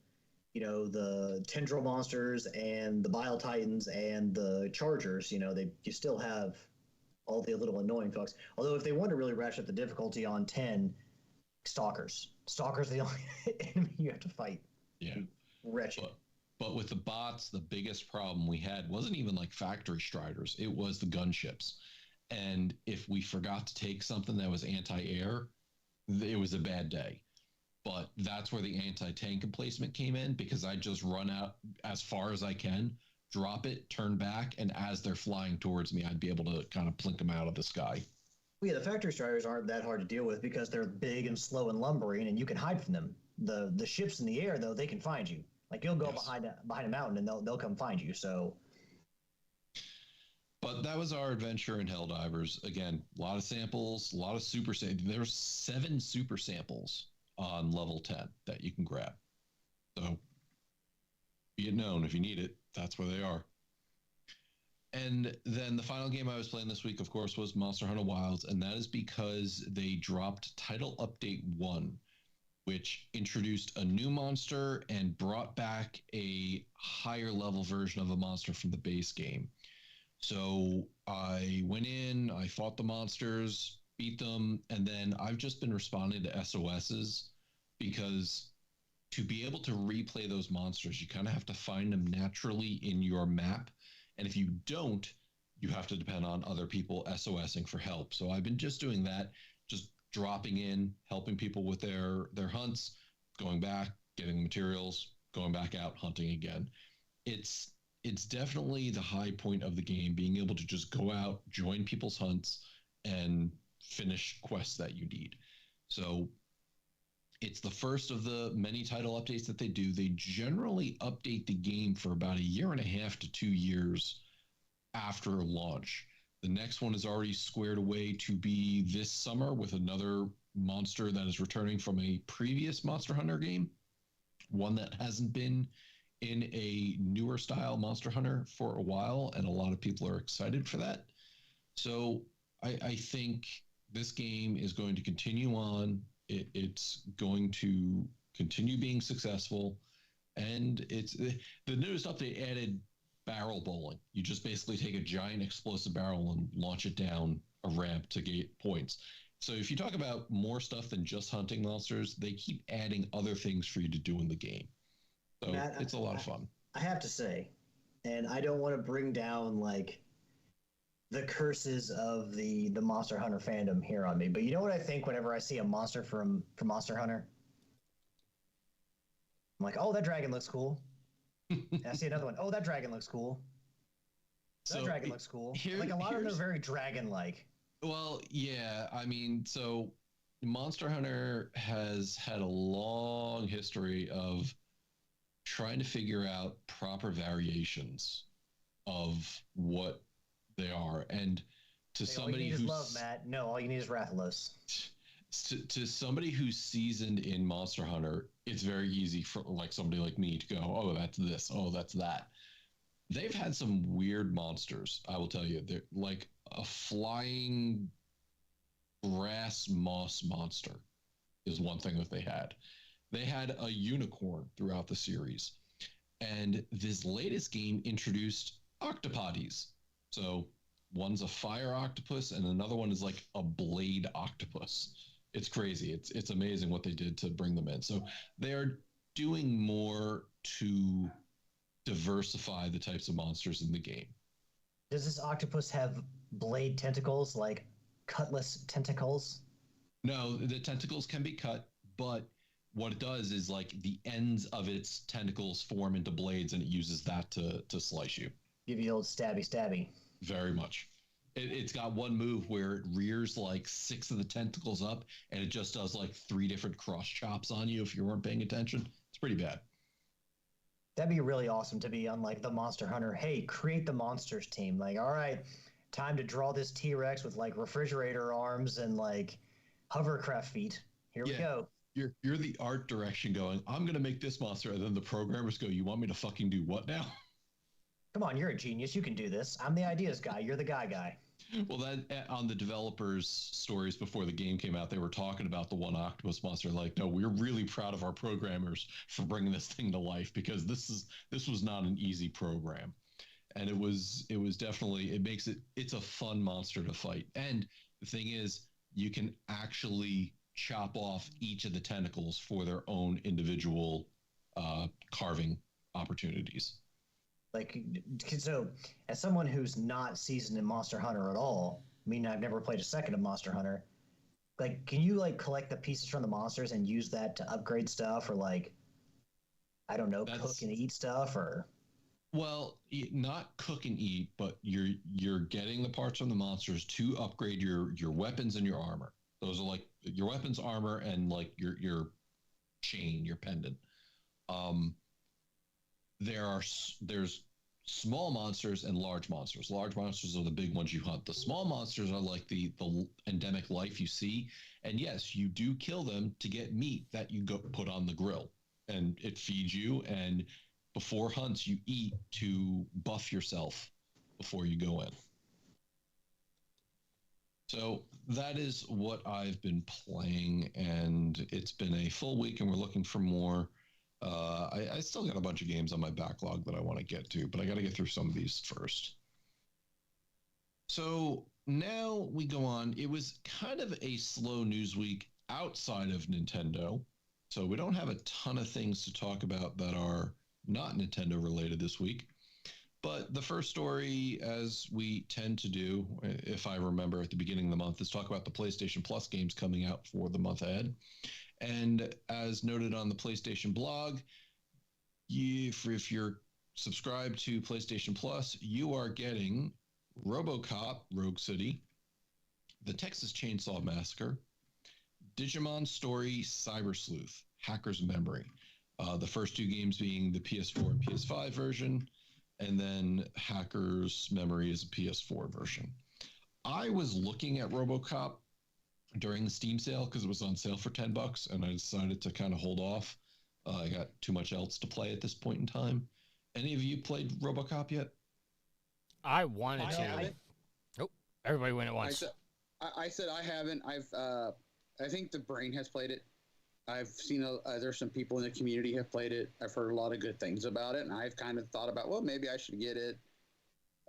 you know, the tendril monsters and the bile titans and the chargers. You know, you still have all the little annoying folks. Although if they want to really ratchet up the difficulty on 10, stalkers are the only enemy you have to fight. Yeah. Wretched. But with the bots, the biggest problem we had wasn't even like factory striders. It was the gunships. And if we forgot to take something that was anti-air, it was a bad day. But that's where the anti-tank emplacement came in, because I just run out as far as I can, drop it, turn back, and as they're flying towards me, I'd be able to kind of plink them out of the sky. Well, yeah, the factory striders aren't that hard to deal with because they're big and slow and lumbering, and you can hide from them. The ships in the air, though, they can find you. Like you'll go behind a mountain, and they'll come find you. So. But that was our adventure in Helldivers. Again, a lot of samples, a lot of super samples. There's 7 super samples on level 10 that you can grab. So be it known, if you need it, that's where they are. And then the final game I was playing this week, of course, was Monster Hunter Wilds, and that is because they dropped Title Update 1, which introduced a new monster and brought back a higher level version of a monster from the base game. So I went in, I fought the monsters, beat them, and then I've just been responding to SOSs, because to be able to replay those monsters, you kind of have to find them naturally in your map. And if you don't, you have to depend on other people SOSing for help. So I've been just doing that, just dropping in, helping people with their hunts, going back, getting the materials, going back out, hunting again. It's definitely the high point of the game, being able to just go out, join people's hunts, and finish quests that you need. So it's the first of the many title updates that they do. They generally update the game for about 1.5 to 2 years after launch. The next one is already squared away to be this summer, with another monster that is returning from a previous Monster Hunter game, one that hasn't been in a newer style Monster Hunter for a while, and a lot of people are excited for that. So I think this game is going to continue on. It's going to continue being successful, and it's the newest update added barrel bowling. You just basically take a giant explosive barrel and launch it down a ramp to get points. So if you talk about more stuff than just hunting monsters, they keep adding other things for you to do in the game. So Matt, it's a lot of fun. I have to say, and I don't want to bring down like the curses of the Monster Hunter fandom here on me, but you know what I think whenever I see a monster from Monster Hunter? I'm like, oh, that dragon looks cool. And I see another one. Oh, that dragon looks cool. That dragon looks cool. Like a lot of them are very dragon-like. Well, yeah. I mean, so Monster Hunter has had a long history of trying to figure out proper variations of what they are. And to somebody who's love, Matt. No, all you need is Rathalos. To somebody who's seasoned in Monster Hunter, it's very easy for like somebody like me to go, oh, that's this, oh, that's that. They've had some weird monsters, I will tell you. They're like a flying grass moss monster is one thing that they had. They had a unicorn throughout the series. And this latest game introduced octopodes. So One's a fire octopus, and another one is like a blade octopus. It's crazy. It's amazing what they did to bring them in. So they're doing more to diversify the types of monsters in the game. Does this octopus have blade tentacles, like cutlass tentacles? No, the tentacles can be cut, but what it does is like the ends of its tentacles form into blades, and it uses that to slice you. Give you the old stabby stabby. Very much. It's got one move where it rears like 6 of the tentacles up, and it just does like 3 different cross chops on you if you weren't paying attention. It's pretty bad. That'd be really awesome to be on like the Monster Hunter. Hey, create the monsters team. Like, all right, time to draw this T-Rex with like refrigerator arms and like hovercraft feet. Here we go. You're the art direction going, I'm going to make this monster. And then the programmers go, you want me to fucking do what now? Come on, you're a genius. You can do this. I'm the ideas guy. You're the guy. Well, that on the developers' stories before the game came out, they were talking about the one octopus monster. Like, no, we're really proud of our programmers for bringing this thing to life, because this was not an easy program, and it was definitely, it's a fun monster to fight. And the thing is, you can actually chop off each of the tentacles for their own individual carving opportunities. Like, so as someone who's not seasoned in Monster Hunter at all, I mean, I've never played a second of Monster Hunter. Like, can you like collect the pieces from the monsters and use that to upgrade stuff, or like, I don't know, cook and eat stuff, or? Well, not cook and eat, but you're getting the parts from the monsters to upgrade your weapons and your armor. Those are like your weapons, armor, and like your chain, your pendant. There's small monsters and large monsters. Large monsters are the big ones you hunt. The small monsters are like the endemic life you see. And yes, you do kill them to get meat that you go put on the grill, and it feeds you. And before hunts, you eat to buff yourself before you go in. So that is what I've been playing, and it's been a full week, and we're looking for more. I still got a bunch of games on my backlog that I want to get to, but I got to get through some of these first. So now we go on. It was kind of a slow news week outside of Nintendo, so we don't have a ton of things to talk about that are not Nintendo related this week. But the first story, as we tend to do, if I remember at the beginning of the month, is talk about the PlayStation Plus games coming out for the month ahead. And as noted on the PlayStation blog, if you're subscribed to PlayStation Plus, you are getting RoboCop, Rogue City, the Texas Chainsaw Massacre, Digimon Story Cyber Sleuth, Hacker's Memory. The first 2 games being the PS4 and PS5 version, and then Hacker's Memory is a PS4 version. I was looking at RoboCop during the Steam sale because it was on sale for $10, and I decided to kind of hold off. I got too much else to play at this point in time. Any of you played RoboCop yet? I wanted to. Oh, everybody went at once. I said I haven't. I think the brain has played it. I've seen there's some people in the community have played it. I've heard a lot of good things about it, and I've kind of thought about, well, maybe I should get it.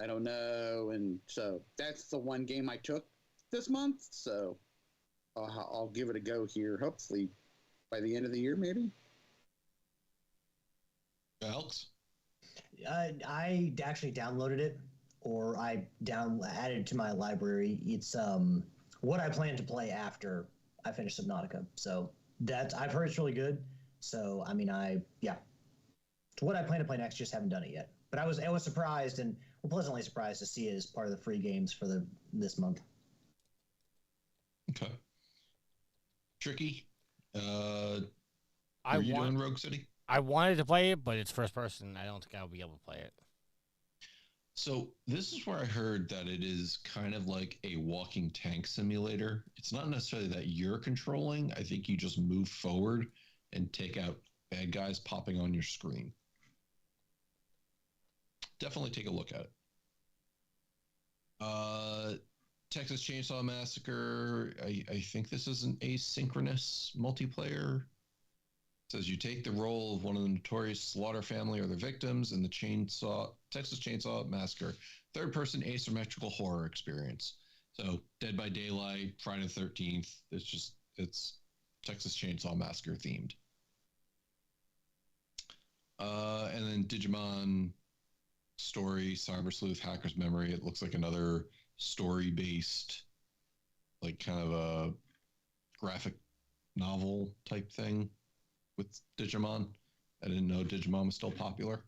I don't know, and so that's the one game I took this month. So I'll give it a go here. Hopefully by the end of the year, maybe. Alex? I actually downloaded it, or I added it to my library. It's what I plan to play after I finish Subnautica. So I've heard it's really good. So I mean, it's what I plan to play next. Just haven't done it yet. But I was surprised and pleasantly surprised to see it as part of the free games for this month. Okay. Tricky. Are you doing Rogue City? I wanted to play it, but it's first person. I don't think I'll be able to play it. So this is where I heard that it is kind of like a walking tank simulator. It's not necessarily that you're controlling. I think you just move forward and take out bad guys popping on your screen. Definitely take a look at it. Texas Chainsaw Massacre. I think this is an asynchronous multiplayer. says you take the role of one of the notorious Slaughter family or their victims in the Texas Chainsaw Massacre, third-person asymmetrical horror experience. So Dead by Daylight, Friday the 13th. It's Texas Chainsaw Massacre themed. And then Digimon story, Cyber Sleuth, Hacker's Memory. It looks like another story-based, like kind of a graphic novel type thing with Digimon. I didn't know Digimon was still popular.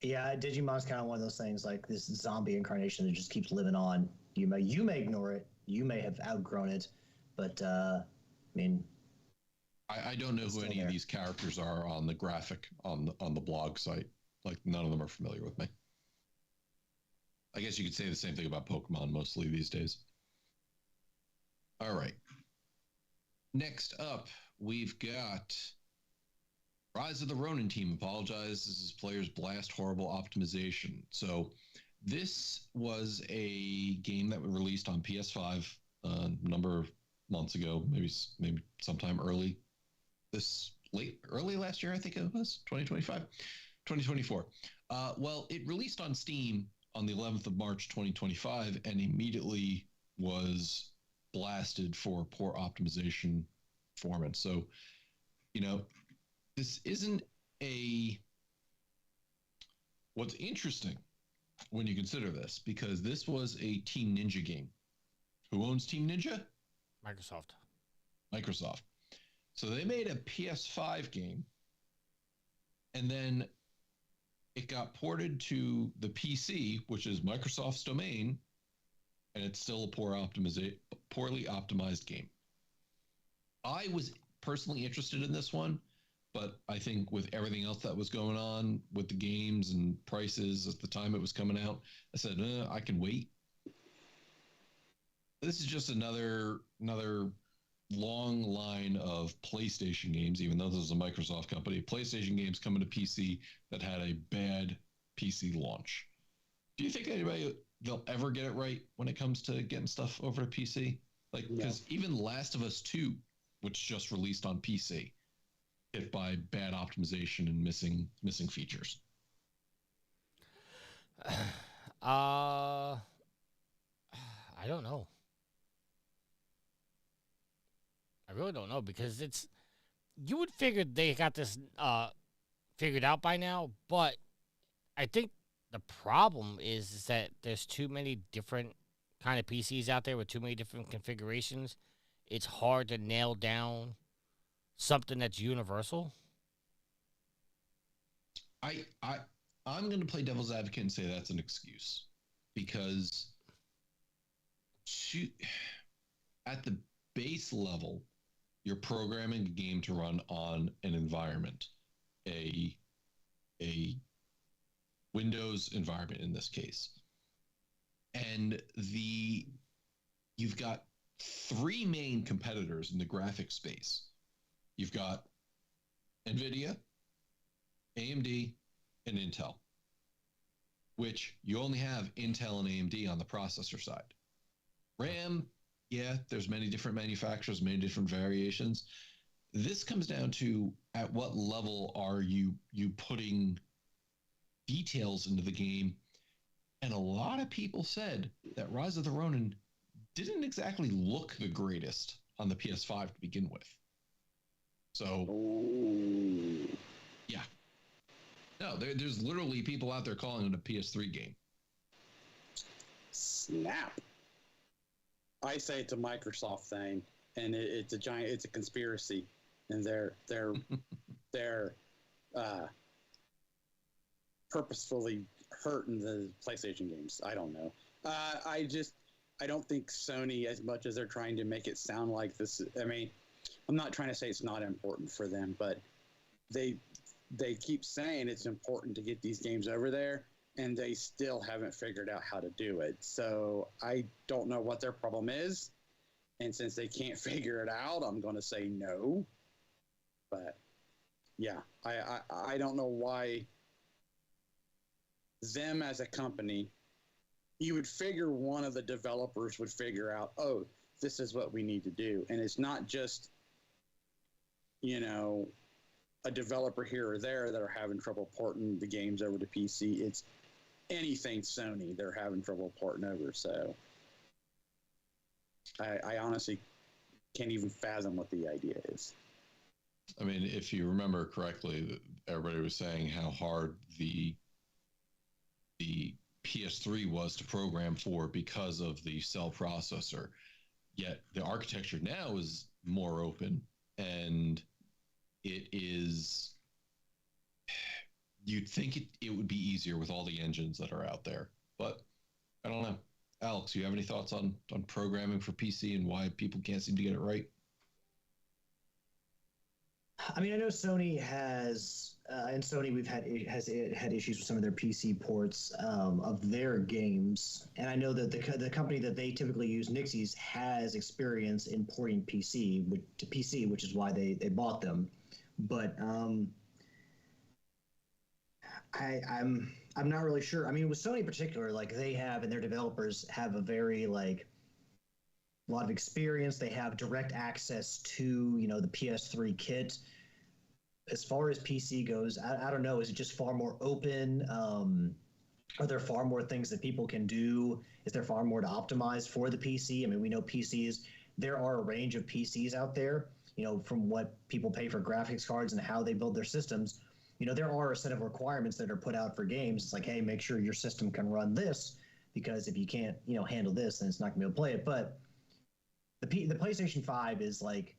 Yeah, Digimon's kind of one of those things, like this zombie incarnation that just keeps living on. You may ignore it, you may have outgrown it, but I mean, I don't know who any of these characters are on the graphic on the blog site. Like, none of them are familiar with me. I guess you could say the same thing about Pokemon mostly these days. All right. Next up, we've got Rise of the Ronin team apologizes as players blast horrible optimization. So this was a game that was released on PS5 a number of months ago, maybe sometime early last year, I think it was 2024. Well, it released on Steam on the 11th of March 2025 and immediately was blasted for poor optimization performance. So, this isn't what's interesting when you consider this, because this was a Team Ninja game. Who owns Team Ninja? Microsoft. So they made a PS5 game, and then it got ported to the PC, which is Microsoft's domain, and it's still a poorly optimized game. I was personally interested in this one, but I think with everything else that was going on with the games and prices at the time it was coming out, I said, I can wait. This is just another long line of PlayStation games, even though this is a Microsoft company, PlayStation games coming to PC that had a bad PC launch. Do you think they'll ever get it right when it comes to getting stuff over to PC? Like, because even Last of Us 2, which just released on PC, hit by bad optimization and missing features. I don't know. I really don't know, because you would figure they got this figured out by now, but I think the problem is that there's too many different kind of PCs out there with too many different configurations. It's hard to nail down something that's universal. I'm going to play devil's advocate and say that's an excuse, because at the base level, you're programming a game to run on an environment, a Windows environment in this case, and you've got three main competitors in the graphics space. You've got NVIDIA, AMD, and Intel, which you only have Intel and AMD on the processor side. RAM, yeah, there's many different manufacturers, many different variations. This comes down to at what level are you putting details into the game. And a lot of people said that Rise of the Ronin didn't exactly look the greatest on the PS5 to begin with. So, yeah. No, there's literally people out there calling it a PS3 game. Snap. I say it's a Microsoft thing, and it's a conspiracy, and they're purposefully hurting the PlayStation games. I don't know. I don't think Sony, as much as they're trying to make it sound like this, I mean, I'm not trying to say it's not important for them, but they keep saying it's important to get these games over there, and they still haven't figured out how to do it. So I don't know what their problem is, and since they can't figure it out, I'm going to say no. But yeah, I don't know why them as a company, you would figure one of the developers would figure out, oh, this is what we need to do. And it's not just you know, a developer here or there that are having trouble porting the games over to PC. It's anything Sony they're having trouble porting over. So I honestly can't even fathom what the idea is. I mean, if you remember correctly, everybody was saying how hard the PS3 was to program for because of the cell processor. Yet the architecture now is more open, and it is. You'd think it would be easier with all the engines that are out there, but I don't know. Alex, you have any thoughts on programming for PC and why people can't seem to get it right? I mean, I know Sony has, and Sony we've had had issues with some of their PC ports of their games, and I know that the company that they typically use, Nixies, has experience in porting to PC, which is why they bought them. But I'm not really sure. I mean, with Sony in particular, like they have and their developers have a very like a lot of experience. They have direct access to the PS3 kit. As far as PC goes, I don't know. Is it just far more open? Are there far more things that people can do? Is there far more to optimize for the PC? I mean, we know PCs. There are a range of PCs out there. From what people pay for graphics cards and how they build their systems. There are a set of requirements that are put out for games. It's like, hey, make sure your system can run this, because if you can't, handle this, then it's not going to be able to play it. But the PlayStation 5 is like,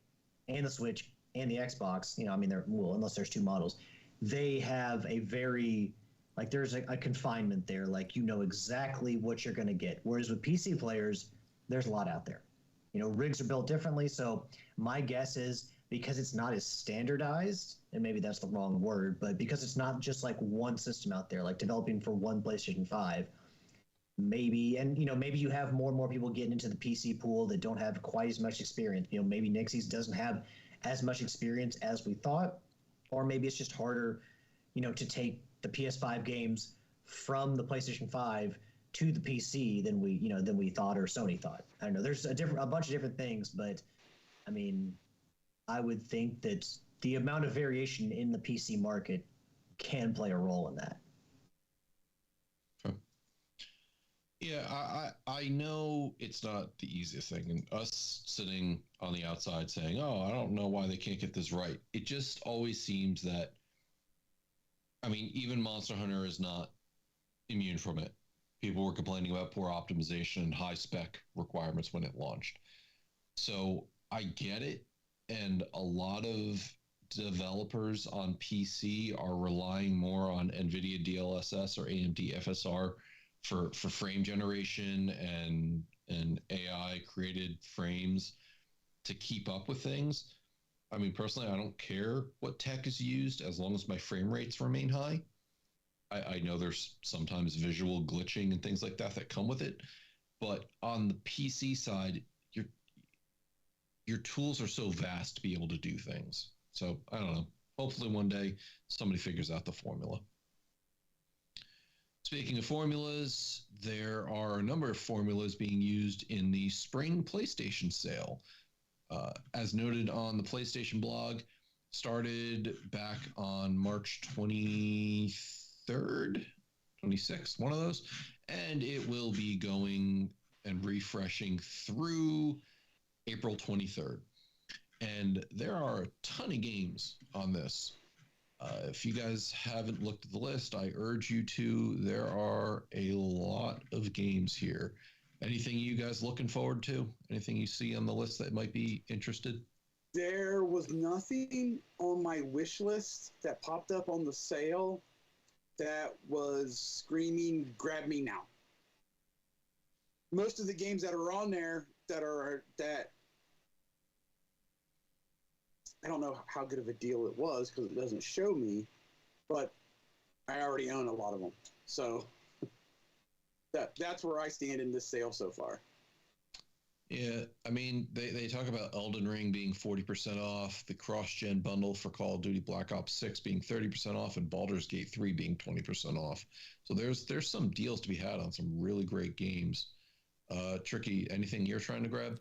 and the Switch and the Xbox, I mean, unless there's two models, they have a very, like, there's a confinement there. Like, exactly what you're going to get. Whereas with PC players, there's a lot out there. Rigs are built differently. So my guess is because it's not as standardized, and maybe that's the wrong word, but because it's not just like one system out there, like developing for one PlayStation 5, maybe you have more and more people getting into the PC pool that don't have quite as much experience. Maybe Nixies doesn't have as much experience as we thought, or maybe it's just harder, to take the PS5 games from the PlayStation 5 to the PC than we thought or Sony thought. I don't know. There's a bunch of different things, but I mean, I would think that the amount of variation in the PC market can play a role in that. Yeah, I know it's not the easiest thing, and us sitting on the outside saying, "Oh, I don't know why they can't get this right." It just always seems that, I mean, even Monster Hunter is not immune from it. People were complaining about poor optimization and high spec requirements when it launched. So I get it, and a lot of developers on PC are relying more on NVIDIA DLSS or AMD FSR for frame generation and AI created frames to keep up with things. I mean, personally, I don't care what tech is used as long as my frame rates remain high. I know there's sometimes visual glitching and things like that come with it, but on the PC side, your tools are so vast to be able to do things. So I don't know. Hopefully one day somebody figures out the formula. Speaking of formulas, there are a number of formulas being used in the spring PlayStation sale. As noted on the PlayStation blog, started back on March 23rd, 26th, one of those, and it will be going and refreshing through April 23rd. And there are a ton of games on this. If you guys haven't looked at the list, I urge you to. There are a lot of games here. Anything you guys looking forward to? Anything you see on the list that might be interested? There was nothing on my wish list that popped up on the sale that was screaming, grab me now. Most of the games that are on there that I don't know how good of a deal it was because it doesn't show me, but I already own a lot of them. So that's where I stand in this sale so far. Yeah, I mean, they talk about Elden Ring being 40% off, the cross-gen bundle for Call of Duty Black Ops 6 being 30% off, and Baldur's Gate 3 being 20% off. So there's some deals to be had on some really great games. Tricky, anything you're trying to grab?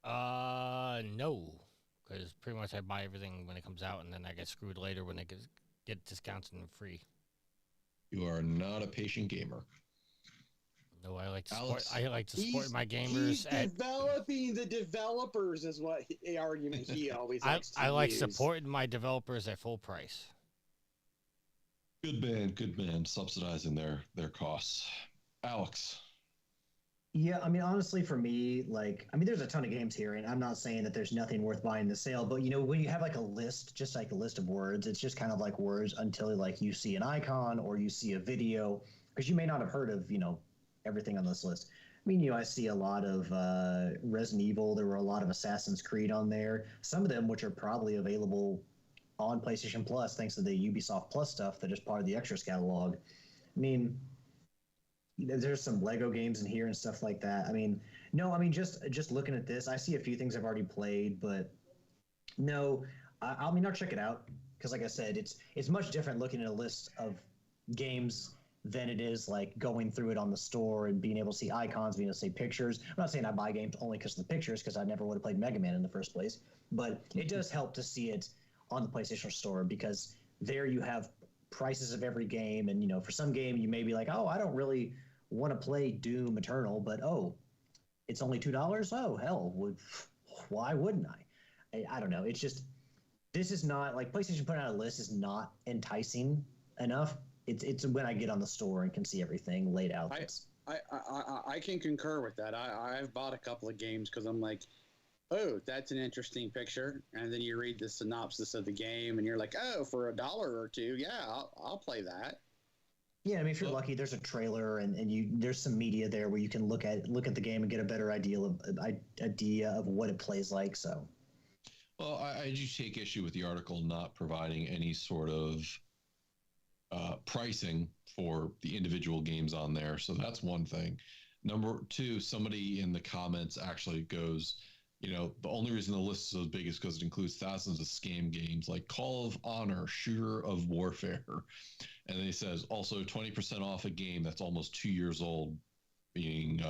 No. because pretty much I buy everything when it comes out, and then I get screwed later when it get discounts and free. You are not a patient gamer. No, I like to support. Alex, I like to support my gamers. He's developing the developers, is what the argument he always likes to I like use. supporting my developers at full price. Good man, subsidizing their costs. Alex. Yeah, I mean, honestly, for me, like, I mean, there's a ton of games here, and I'm not saying that there's nothing worth buying the sale, but when you have like a list, just like a list of words, it's just kind of like words until like you see an icon or you see a video, because you may not have heard of, everything on this list. I mean, I see a lot of Resident Evil. There were a lot of Assassin's Creed on there. Some of them, which are probably available on PlayStation Plus, thanks to the Ubisoft Plus stuff that is part of the extras catalog. I mean, there's some Lego games in here and stuff like that. I mean, no, I mean, just looking at this, I see a few things I've already played, but no, I mean, I'll check it out because, like I said, it's much different looking at a list of games than it is like going through it on the store and being able to see icons, being able to see pictures. I'm not saying I buy games only because of the pictures, because I never would have played Mega Man in the first place, but it does help to see it on the PlayStation Store because there you have prices of every game, and for some game you may be like, oh, I don't really want to play Doom Eternal, but it's only $2. Oh hell, why wouldn't I don't know. It's just, this is not like PlayStation putting out a list is not enticing enough. It's when I get on the store and can see everything laid out. I can concur with that. I've bought a couple of games because I'm like, oh, that's an interesting picture, and then you read the synopsis of the game and you're like, oh, for $1 or $2, yeah, I'll play that. Yeah, I mean, if you're lucky, there's a trailer and there's some media there where you can look at the game and get a better idea of what it plays like. So, well, I do take issue with the article not providing any sort of pricing for the individual games on there. So that's one thing. Number two, somebody in the comments actually goes, the only reason the list is so big is because it includes thousands of scam games like Call of Honor, Shooter of Warfare. And then he says also 20% off a game that's almost 2 years old, being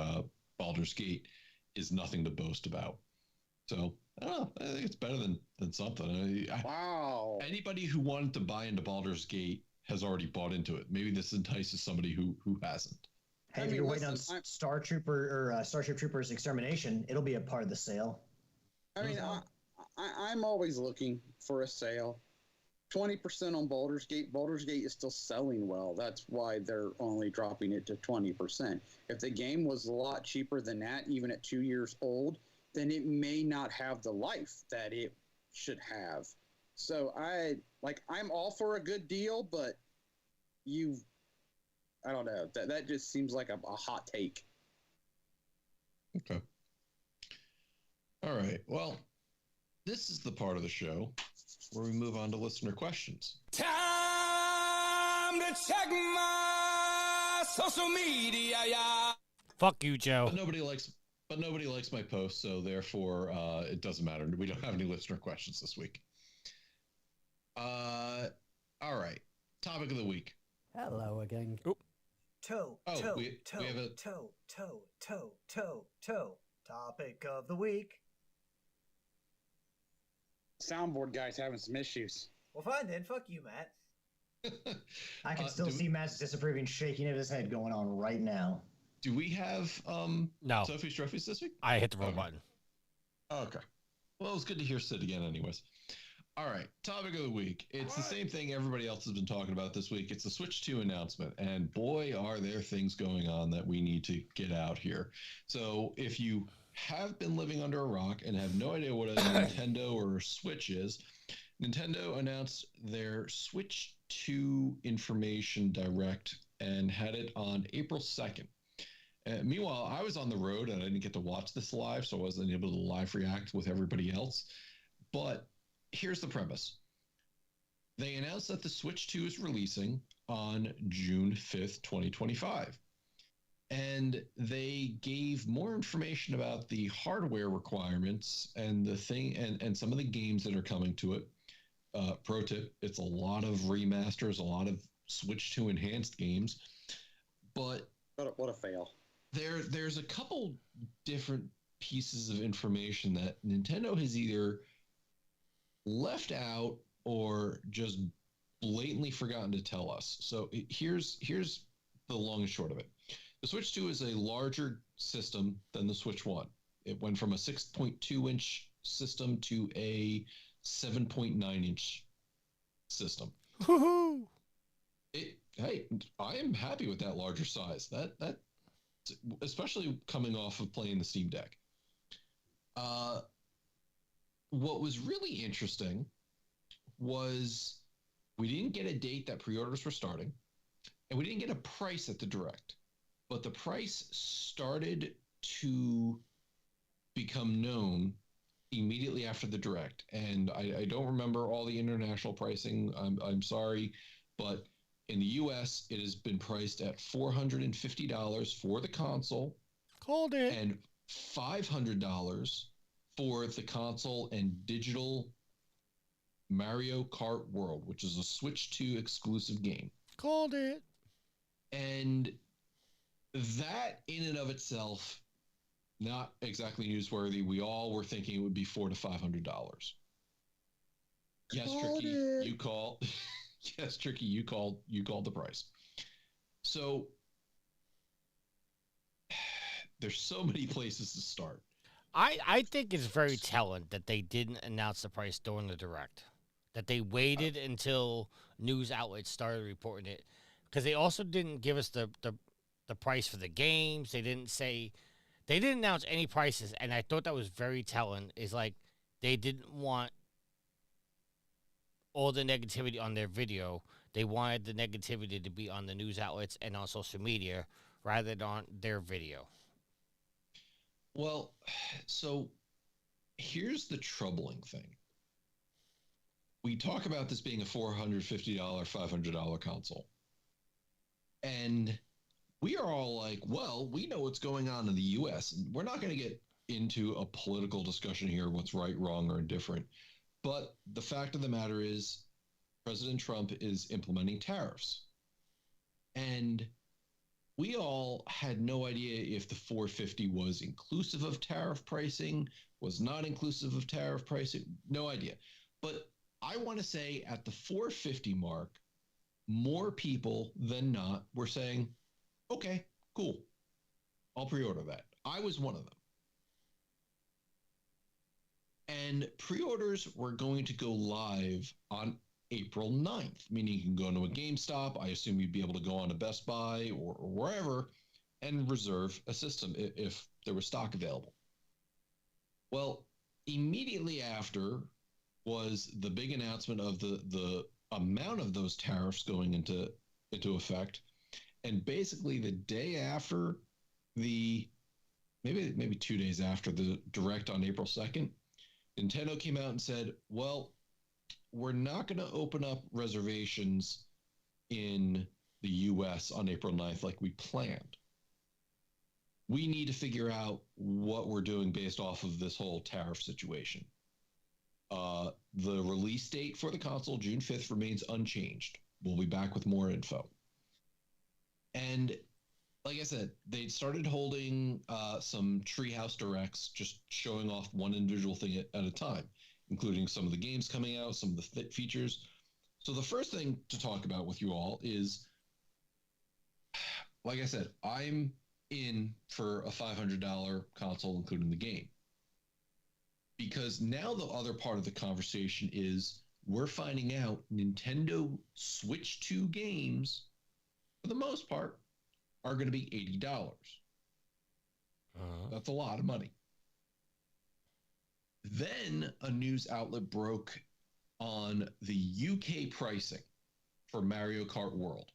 Baldur's Gate, is nothing to boast about. So I don't know. I think it's better than something. Wow. Anybody who wanted to buy into Baldur's Gate has already bought into it. Maybe this entices somebody who hasn't. Hey, if you're waiting on Starship Troopers Extermination, it'll be a part of the sale. I mean, I'm always looking for a sale. 20% on Baldur's Gate. Baldur's Gate is still selling well. That's why they're only dropping it to 20%. If the game was a lot cheaper than that, even at 2 years old, then it may not have the life that it should have. So I'm all for a good deal, but I don't know. That just seems like a hot take. Okay. All right. Well, this is the part of the show where we move on to listener questions. Time to check my social media, yeah. Fuck you, Joe. But nobody likes my post, so therefore it doesn't matter. We don't have any listener questions this week. All right. Topic of the week. Hello again. Oop. Toe. Topic of the week. Soundboard guy's having some issues. Well, fine then. Fuck you, Matt. I can still see Matt's disapproving shaking of his head going on right now. Do we have no Sophie's Trophies this week? I hit the wrong button. Okay. Well, it was good to hear Sid again anyways. All right, topic of the week. It's the same thing everybody else has been talking about this week. It's the Switch 2 announcement, and boy, are there things going on that we need to get out here. So if you have been living under a rock and have no idea what a Nintendo or a Switch is, Nintendo announced their Switch 2 information direct and had it on April 2nd. Meanwhile, I was on the road and I didn't get to watch this live, so I wasn't able to live react with everybody else. But here's the premise. They announced that the Switch 2 is releasing on June 5th, 2025. And they gave more information about the hardware requirements and the thing and some of the games that are coming to it. Pro tip, it's a lot of remasters, a lot of Switch 2 enhanced games. But what a fail. There's a couple different pieces of information that Nintendo has either left out or just blatantly forgotten to tell us. So here's the long and short of it. The Switch 2 is a larger system than the Switch 1. It went from a 6.2 inch system to a 7.9 inch system. Woohoo! Hey, I am happy with that larger size. That especially coming off of playing the Steam Deck. What was really interesting was we didn't get a date that pre-orders were starting, and we didn't get a price at the Direct, but the price started to become known immediately after the Direct. And I don't remember all the international pricing. I'm sorry, but in the US, it has been priced at $450 for the console. Called it. And $500 for the console and digital Mario Kart World, which is a Switch 2 exclusive game. Called it. And that in and of itself, not exactly newsworthy. We all were thinking it would be $400 to $500. Yes, Tricky, you called. Yes, Tricky, you called the price. So there's so many places to start. I think it's very telling that they didn't announce the price during the Direct. That they waited until news outlets started reporting it. Because they also didn't give us the price for the games. They didn't announce any prices. And I thought that was very telling. Is like they didn't want all the negativity on their video. They wanted the negativity to be on the news outlets and on social media rather than on their video. Well, so here's the troubling thing. We talk about this being a $450, $500 console. And we are all like, well, we know what's going on in the US. We're not going to get into a political discussion here, what's right, wrong, or indifferent. But the fact of the matter is, President Trump is implementing tariffs. And we all had no idea if the 450 was inclusive of tariff pricing, was not inclusive of tariff pricing, no idea. But I want to say at the 450 mark, more people than not were saying, okay, cool, I'll pre-order that. I was one of them. And pre-orders were going to go live on April 9th, meaning you can go into a GameStop. I assume you'd be able to go on a Best Buy or wherever and reserve a system if there was stock available. Well, immediately after was the big announcement of the amount of those tariffs going into effect. And basically the day after maybe 2 days after the Direct on April 2nd, Nintendo came out and said, well, we're not going to open up reservations in the US on April 9th like we planned. We need to figure out what we're doing based off of this whole tariff situation. The release date for the console, June 5th, remains unchanged. We'll be back with more info. And like I said, they started holding some Treehouse Directs, just showing off one individual thing at a time, including some of the games coming out, some of the features. So the first thing to talk about with you all is, like I said, I'm in for a $500 console, including the game. Because now the other part of the conversation is we're finding out Nintendo Switch 2 games, for the most part, are going to be $80. That's a lot of money. Then a news outlet broke on the UK pricing for Mario Kart World,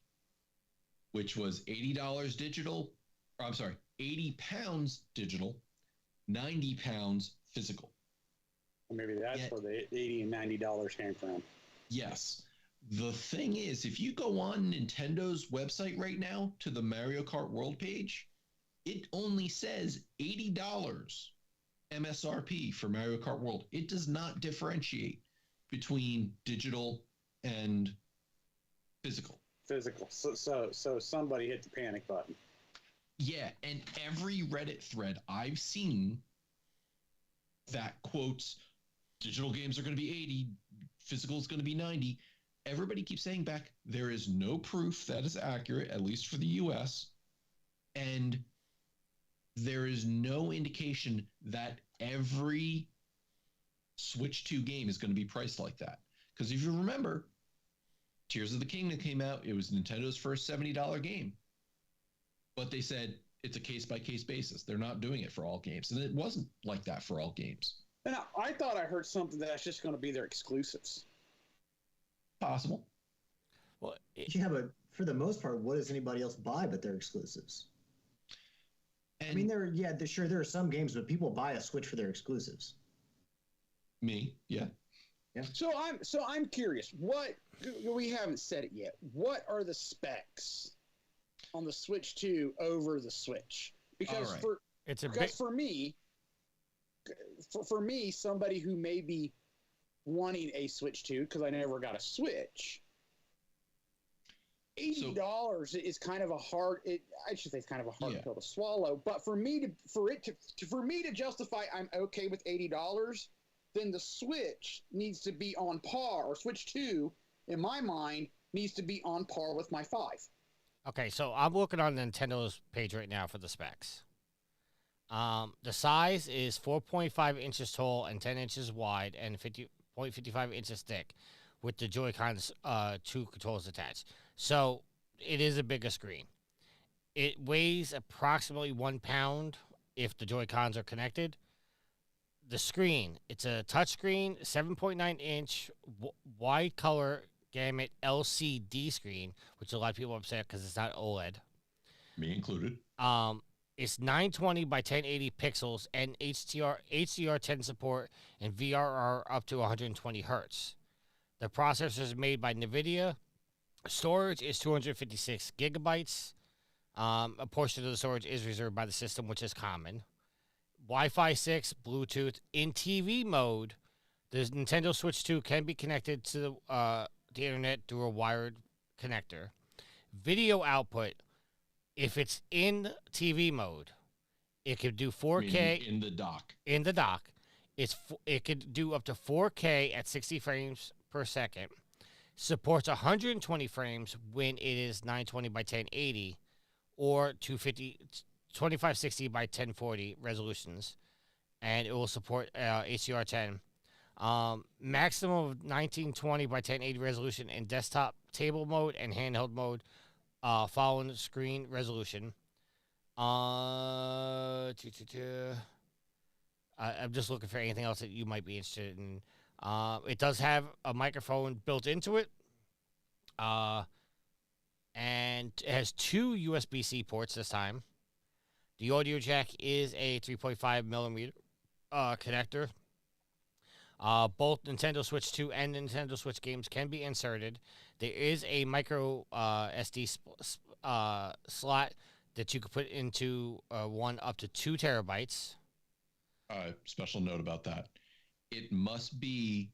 which was $80 digital. I'm sorry, 80 pounds digital, 90 pounds physical. Maybe that's where the $80 and $90 came from. Yes. The thing is, if you go on Nintendo's website right now to the Mario Kart World page, it only says $80 MSRP for Mario Kart World. It does not differentiate between digital and physical. Physical. So somebody hit the panic button. Yeah, and every Reddit thread I've seen that quotes digital games are going to be 80, physical is going to be 90. Everybody keeps saying back, there is no proof that is accurate, at least for the US. And there is no indication that every Switch 2 game is going to be priced like that. Because if you remember, Tears of the Kingdom came out. It was Nintendo's first $70 game. But they said it's a case-by-case basis. They're not doing it for all games. And it wasn't like that for all games. And I thought I heard something that's just going to be their exclusives. Possible. Well, Yeah, but for the most part, what does anybody else buy but their exclusives? And I mean, there are some games, but people buy a Switch for their exclusives. me, yeah. So I'm curious. What we haven't said it yet. What are the specs on the Switch 2 over the Switch? Because All right. for me, somebody who may be wanting a Switch 2 because I never got a Switch, $80 is kind of a hard. I should say it's kind of a hard pill to swallow. But for me to justify, I'm okay with $80. Then the Switch needs to be on par, or Switch 2, in my mind, needs to be on par with my 5. okay, so I'm looking on Nintendo's page right now for the specs. The size is 4.5 inches tall and 10 inches wide and 50.55 inches thick, with the Joy-Cons 2 controls attached. So it is a bigger screen. It weighs approximately 1 pound if the Joy-Cons are connected. The screen, it's a touchscreen, 7.9 inch wide color gamut LCD screen, which a lot of people are upset because it's not OLED. Me included. It's 920 by 1080 pixels and HDR10 support and VRR up to 120 hertz. The processor is made by NVIDIA. Storage is 256 gigabytes. A portion of the storage is reserved by the system, which is common. Wi-Fi 6, Bluetooth. In TV mode, the Nintendo Switch 2 can be connected to the internet through a wired connector. Video output, if it's in TV mode, it could do 4K in the dock. In the dock, it could do up to 4K at 60 frames per second. Supports 120 frames when it is 920 by 1080 or 2560 by 1040 resolutions, and it will support HDR10. Maximum of 1920 by 1080 resolution in desktop table mode and handheld mode, following the screen resolution. I'm just looking for anything else that you might be interested in. It does have a microphone built into it. And it has 2 USB-C ports this time. The audio jack is a 3.5 millimeter connector. Both Nintendo Switch 2 and Nintendo Switch games can be inserted. There is a micro SD slot that you could put into one up to 2 terabytes. Special note about that. It must be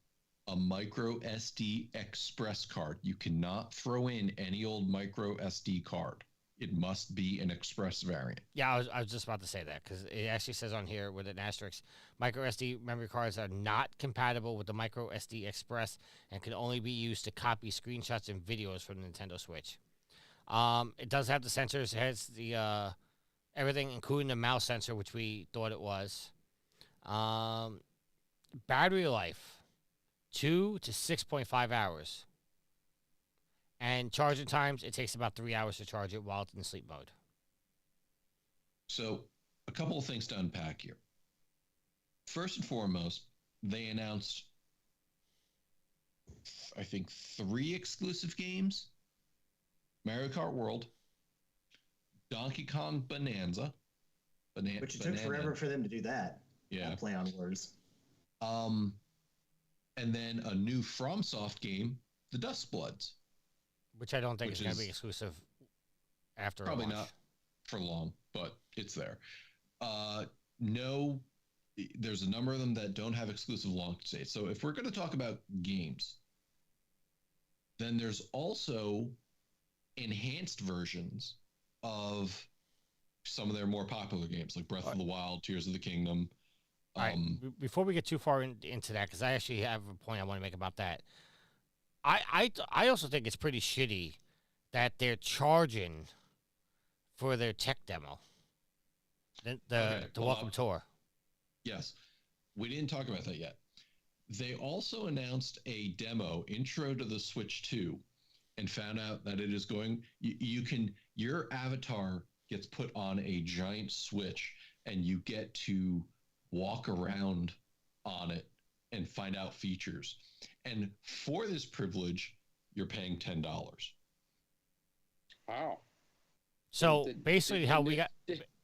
a micro SD express card. You cannot throw in any old micro SD card. It must be an express variant. Yeah, I was just about to say that because it actually says on here with an asterisk, micro SD memory cards are not compatible with the micro SD Express and can only be used to copy screenshots and videos from the Nintendo Switch. It does have the sensors. It has the everything, including the mouse sensor, which we thought it was. Battery life, 2 to 6.5 hours. And charging times, it takes about 3 hours to charge it while it's in sleep mode. So, a couple of things to unpack here. First and foremost, they announced, I think, 3 exclusive games. Mario Kart World, Donkey Kong Bonanza. Which it took forever for them to do that. Yeah. Play on words. And then a new FromSoft game, The Dustbloods. Which I don't think is going to be exclusive after probably launch. Not for long, but it's there. There's a number of them that don't have exclusive launch dates. So if we're going to talk about games, then there's also enhanced versions of some of their more popular games, like Breath of the Wild, Tears of the Kingdom. All right. Before we get too far into that, because I actually have a point I want to make about that. I also think it's pretty shitty that they're charging for their tech demo, the welcome tour. Yes, we didn't talk about that yet. They also announced a demo intro to the Switch 2 and found out that it is going, your avatar gets put on a giant Switch and you get to walk around on it and find out features. And for this privilege, you're paying $10. Wow. So basically,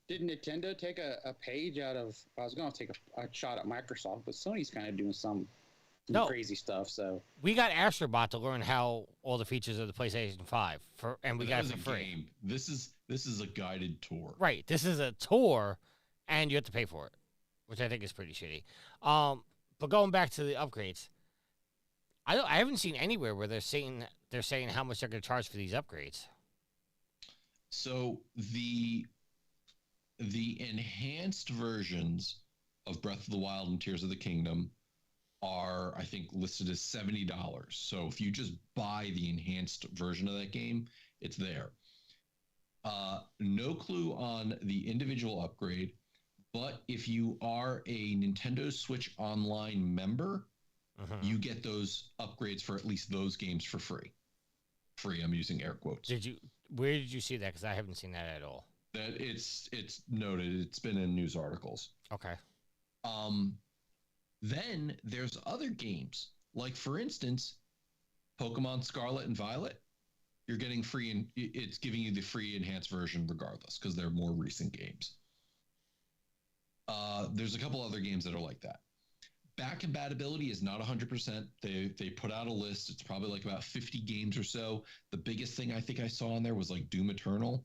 Did Nintendo take a page out of? I was going to take a shot at Microsoft, but Sony's kind of doing some crazy stuff. So we got Astrobot to learn how all the features of the PlayStation 5 and we got it for free. Game. This is a guided tour. Right. This is a tour, and you have to pay for it, which I think is pretty shitty. But going back to the upgrades, I haven't seen anywhere where they're saying how much they're going to charge for these upgrades. So the enhanced versions of Breath of the Wild and Tears of the Kingdom are, I think, listed as $70. So if you just buy the enhanced version of that game, it's there. No clue on the individual upgrade, but if you are a Nintendo Switch Online member, you get those upgrades for at least those games for free. Free, I'm using air quotes. Where did you see that? Because I haven't seen that at all. That it's noted. It's been in news articles. Okay. Then there's other games, like for instance, Pokemon Scarlet and Violet. You're getting free, and it's giving you the free enhanced version regardless because they're more recent games. There's a couple other games that are like that. Back compatibility is not 100%. They put out a list. It's probably like about 50 games or so. The biggest thing I think I saw on there was like Doom Eternal.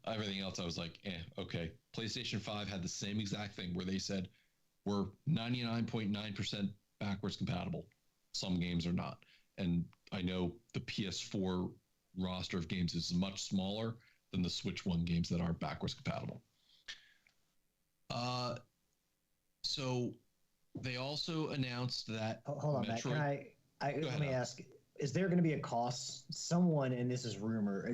Everything else I was like, okay. PlayStation 5 had the same exact thing where they said we're 99.9% backwards compatible. Some games are not. And I know the PS4 roster of games is much smaller than the Switch One games that are backwards compatible. So they also announced that. Hold on, Matt. Can let me ask: is there going to be a cost? Someone, and this is rumor.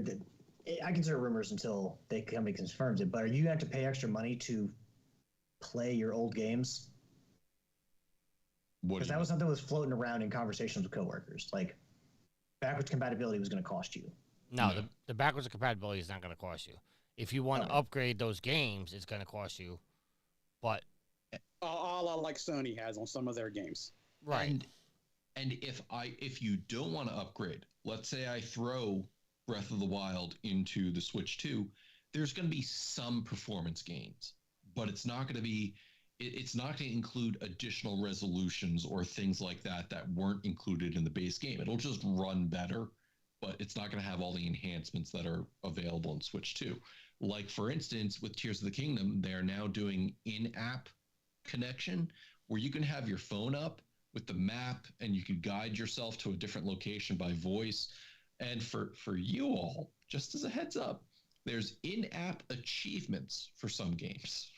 I consider rumors until somebody confirms it. But are you going to have to pay extra money to play your old games? Because that was something that was floating around in conversations with coworkers. Like backwards compatibility was going to cost you. No, the backwards compatibility is not going to cost you. If you want to upgrade those games, it's going to cost you. But a la like Sony has on some of their games, right? And if you don't want to upgrade, let's say I throw Breath of the Wild into the Switch 2, there's going to be some performance gains, but it's not going to include additional resolutions or things like that weren't included in the base game. It'll just run better, but it's not going to have all the enhancements that are available in Switch 2. Like, for instance, with Tears of the Kingdom, they're now doing in-app connection where you can have your phone up with the map and you can guide yourself to a different location by voice. And for you all, just as a heads up, there's in-app achievements for some games.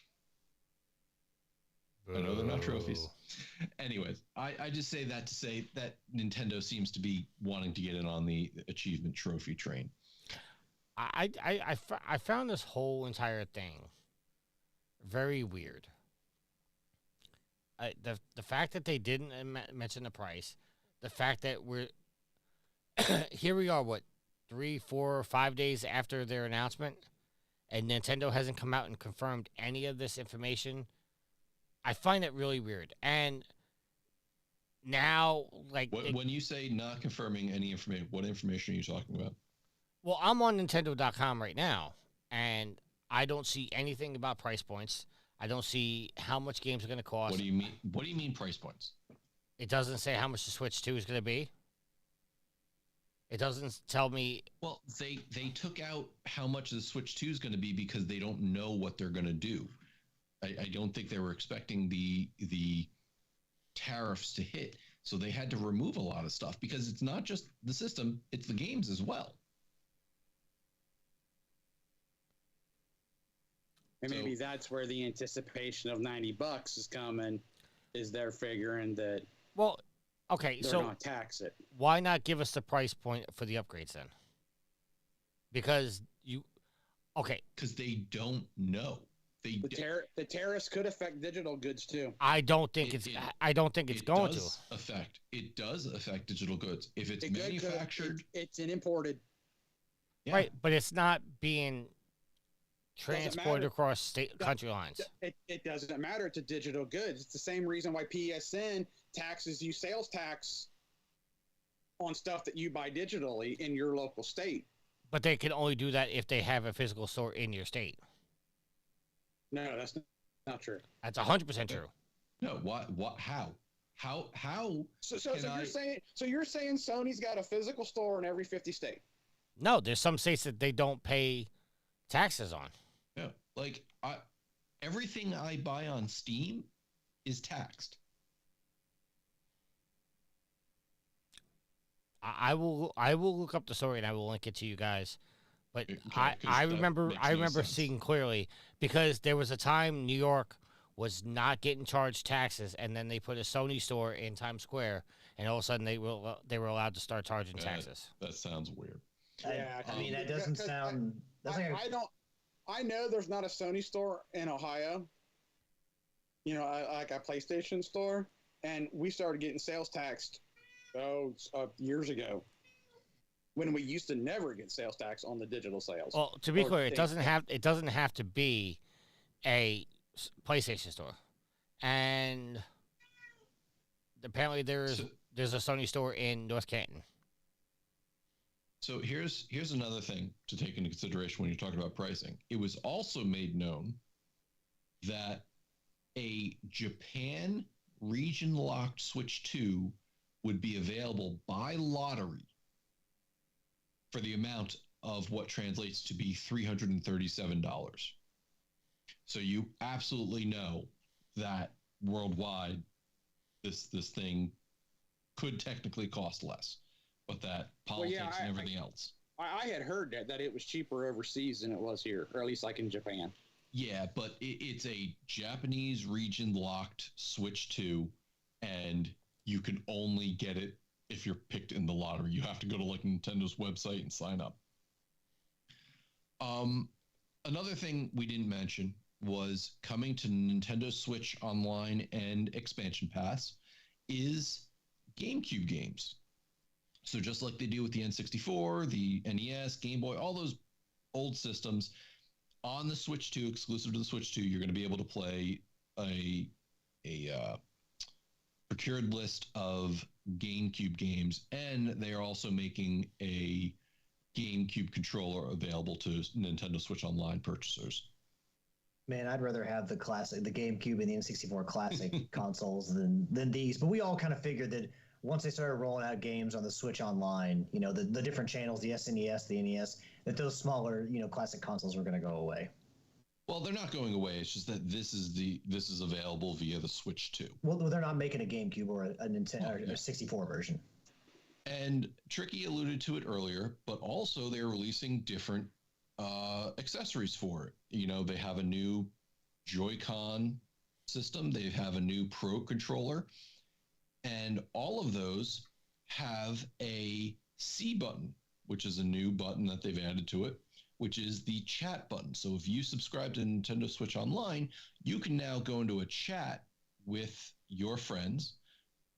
I know they're not trophies. Anyways, I just say that to say that Nintendo seems to be wanting to get in on the achievement trophy train. I found this whole entire thing very weird. The fact that they didn't mention the price, the fact that we're here we are, 3, 4, 5 days after their announcement, and Nintendo hasn't come out and confirmed any of this information. I find it really weird. And now, like, when you say not confirming any information, what information are you talking about? Well, I'm on Nintendo.com right now, and I don't see anything about price points. I don't see how much games are going to cost. What do you mean? What do you mean price points? It doesn't say how much the Switch 2 is going to be. It doesn't tell me. Well, they took out how much the Switch 2 is going to be because they don't know what they're going to do. I don't think they were expecting the tariffs to hit, so they had to remove a lot of stuff because it's not just the system, it's the games as well. And maybe that's where the anticipation of $90 is coming, is they're figuring that Well, okay, they're so going to tax it. why not give us the price point for the upgrades then? Because Because they don't know. The tariffs could affect digital goods too. I don't think it's going to. It does affect digital goods if it's manufactured. It's an imported. Yeah. Right, but it's not being transported across country lines. It doesn't matter. It's a digital goods. It's the same reason why PSN taxes you sales tax on stuff that you buy digitally in your local state. But they can only do that if they have a physical store in your state. No, that's not true. That's 100% true. No, what? How? So you're saying Sony's got a physical store in every 50 state? No, there's some states that they don't pay taxes on. Yeah, like everything I buy on Steam is taxed. I will look up the story and I will link it to you guys. But Okay, I remember sense. seeing clearly, because there was a time New York was not getting charged taxes, and then they put a Sony store in Times Square, and all of a sudden they were allowed to start charging taxes. That sounds weird. Yeah, I mean that doesn't sound. I know there's not a Sony store in Ohio. You know, like a PlayStation store, and we started getting sales taxed years ago, when we used to never get sales tax on the digital sales. Well, to be clear, it doesn't have to be a PlayStation store, and apparently there's a Sony store in North Canton. So here's another thing to take into consideration when you're talking about pricing. It was also made known that a Japan region locked Switch 2 would be available by lottery for the amount of what translates to be $337. So you absolutely know that worldwide this thing could technically cost less, but that politics and everything else. I had heard that it was cheaper overseas than it was here, or at least like in Japan. Yeah, but it's a Japanese region locked Switch 2, and you can only get it if you're picked in the lottery. You have to go to like Nintendo's website and sign up. Another thing we didn't mention was coming to Nintendo Switch Online and Expansion Pass is GameCube games. So just like they do with the N64, the NES, Game Boy, all those old systems, on the Switch 2, exclusive to the Switch 2, you're going to be able to play a procured list of GameCube games, and they are also making a GameCube controller available to Nintendo Switch Online purchasers. Man, I'd rather have the GameCube and the N64 classic consoles than these. But we all kind of figured that once they started rolling out games on the Switch Online, you know, the different channels, the SNES, the NES, that those smaller, you know, classic consoles were going to go away. Well, they're not going away. It's just that this is available via the Switch 2. Well, they're not making a GameCube or a Nintendo or a 64 version. And Tricky alluded to it earlier, but also they're releasing different accessories for it. You know, they have a new Joy-Con system. They have a new Pro controller. And all of those have a C button, which is a new button that they've added to it, which is the chat button. So if you subscribe to Nintendo Switch Online, you can now go into a chat with your friends,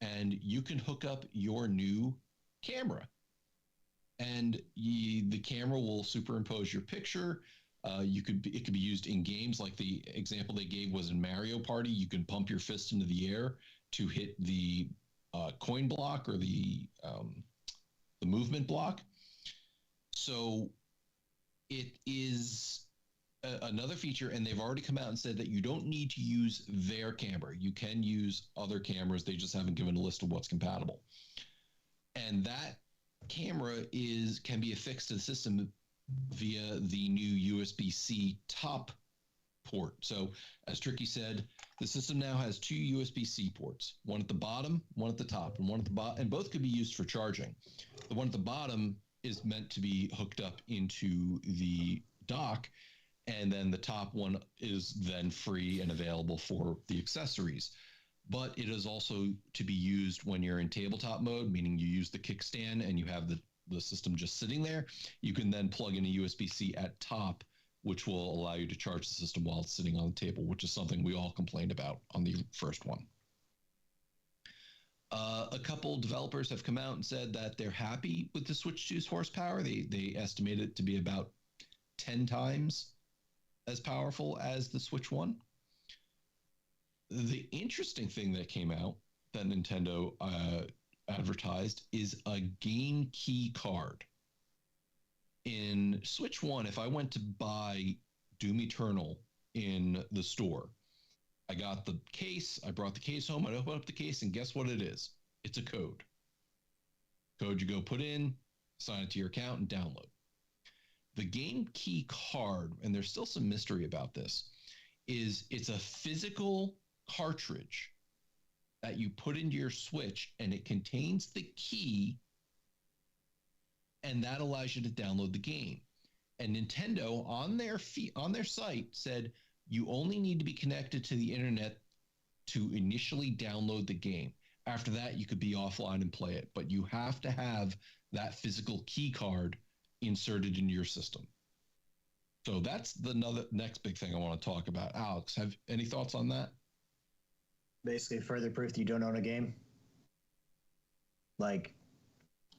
and you can hook up your new camera. And the camera will superimpose your picture. It could be used in games, like the example they gave was in Mario Party. You can pump your fist into the air to hit the coin block or the movement block. So it is another feature, and they've already come out and said that you don't need to use their camera. You can use other cameras. They just haven't given a list of what's compatible. And that camera can be affixed to the system via the new USB-C top port. So as Tricky said, the system now has two USB-C ports, one at the bottom, one at the top, and one at the bottom, and both could be used for charging. The one at the bottom is meant to be hooked up into the dock, And then the top one is then free and available for the accessories. But it is also to be used when you're in tabletop mode, meaning you use the kickstand and you have the system just sitting there. You can then plug in a USB-C at top, which will allow you to charge the system while it's sitting on the table, which is something we all complained about on the first one. A couple developers have come out and said that they're happy with the Switch 2's horsepower. They estimate it to be about 10 times as powerful as the Switch 1. The interesting thing that came out that Nintendo advertised is a game key card. In Switch 1, if I went to buy Doom Eternal in the store, I got the case, I brought the case home, I open up the case, and guess what it is? It's a code. Code you go put in, sign it to your account, and download. The game key card, and there's still some mystery about this, is it's a physical cartridge that you put into your Switch, and it contains the key, and that allows you to download the game. And Nintendo on their site said you only need to be connected to the internet to initially download the game. After that, you could be offline and play it, but you have to have that physical key card inserted into your system. So that's the next big thing I want to talk about. Alex, have any thoughts on that? Basically, further proof that you don't own a game. Like,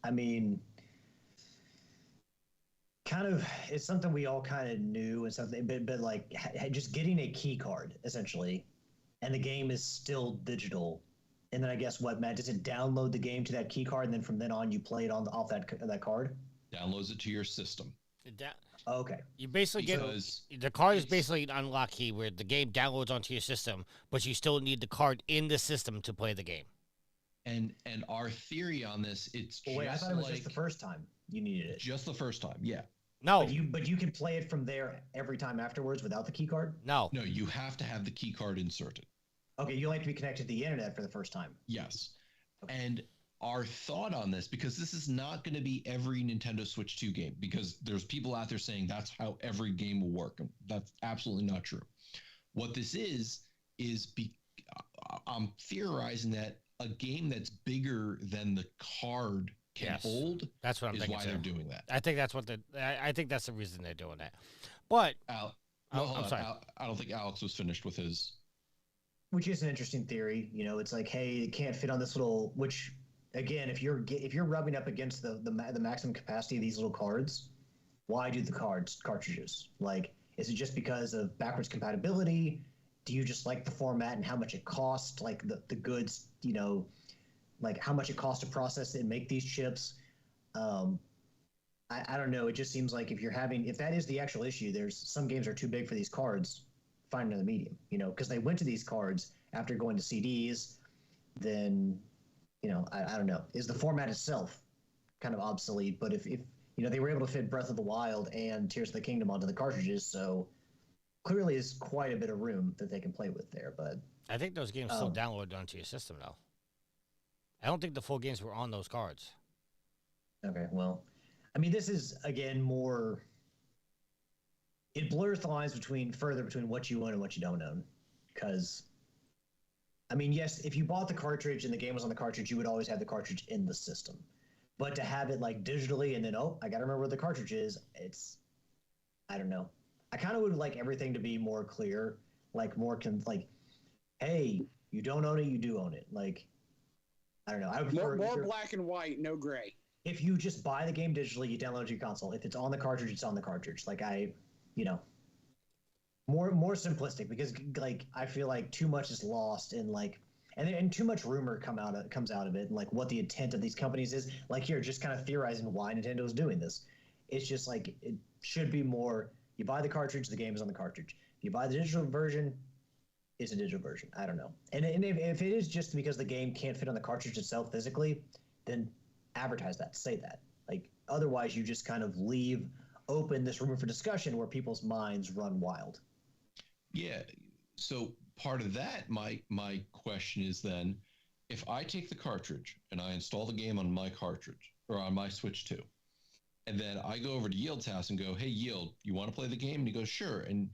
I mean, kind of, it's something we all kind of knew and something, but like just getting a key card essentially, and the game is still digital. And then I guess what, Matt, does it download the game to that key card, and then from then on you play it off that card? Downloads it to your system. Okay. You basically the card is basically an unlock key where the game downloads onto your system, but you still need the card in the system to play the game. And our theory on this, it's wait, I thought it was just the first time you needed it. Just the first time, yeah. No. But you can play it from there every time afterwards without the key card? No. No, you have to have the key card inserted. Okay, you only have to be connected to the internet for the first time. Yes. Okay. And our thought on this, because this is not going to be every Nintendo Switch 2 game, because there's people out there saying that's how every game will work. And that's absolutely not true. What this is I'm theorizing that a game that's bigger than the card can hold. That's what I'm thinking. Why they're doing that. I think that's I think that's the reason they're doing that. But I'm sorry. I don't think Alex was finished with his. Which is an interesting theory. You know, it's like, hey, it can't fit on this little. Which, again, if you're rubbing up against the maximum capacity of these little cards, why do the cartridges? Like, is it just because of backwards compatibility? Do you just like the format and how much it costs? Like the goods, you know, like how much it costs to process and make these chips? I don't know. It just seems like if that is the actual issue, there's some games are too big for these cards. Find another medium, you know, because they went to these cards after going to CDs. Then, you know, I don't know. Is the format itself kind of obsolete? But if you know, they were able to fit Breath of the Wild and Tears of the Kingdom onto the cartridges, so clearly is quite a bit of room that they can play with there. But I think those games still download onto your system, though. I don't think the full games were on those cards. Okay, well, I mean, this is, again, more... It blurs the lines between what you own and what you don't own. Because, I mean, yes, if you bought the cartridge and the game was on the cartridge, you would always have the cartridge in the system. But to have it, like, digitally and then, I got to remember where the cartridge is, I don't know. I kind of would like everything to be more clear, like, hey, you don't own it, you do own it. Like, I don't know. I would prefer more black and white, no gray. If you just buy the game digitally, you download it to your console. If it's on the cartridge, it's on the cartridge. Like, you know, more simplistic, because like I feel like too much is lost in like, and too much rumor comes out of it, and like what the intent of these companies is. Like here, just kind of theorizing why Nintendo is doing this. It's just like it should be more. You buy the cartridge, the game is on the cartridge. If you buy the digital version, it's a digital version. I don't know. And if it is just because the game can't fit on the cartridge itself physically, then advertise that, say that. Like otherwise, you just kind of leave open this room for discussion where people's minds run wild. Yeah. So part of that, my question is then, if I take the cartridge and I install the game on my cartridge or on my Switch 2, And then I go over to Yield's house and go, hey, Yield, you want to play the game? And he goes, sure. And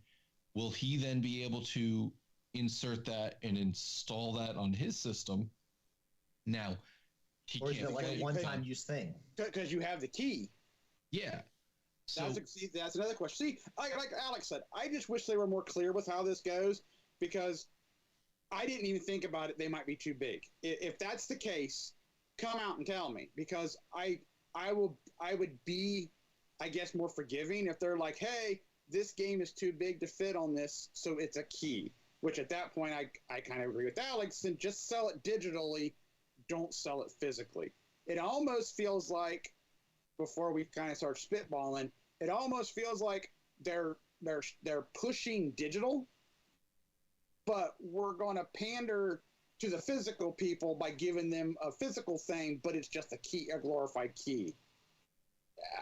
will he then be able to insert that and install that on his system? Now, he Or is can't. it like a one-time use thing? Because you have the key. Yeah. So That's another question. See, like Alex said, I just wish they were more clear with how this goes, because I didn't even think about it. They might be too big. If that's the case, come out and tell me, because I would be, I guess, more forgiving if they're like, hey, this game is too big to fit on this, so it's a key. Which at that point, I kind of agree with Alex, and just sell it digitally. Don't sell it physically. It almost feels like, before we kind of start spitballing, it almost feels like they're pushing digital, but we're going to pander to the physical people by giving them a physical thing, but it's just a key, a glorified key.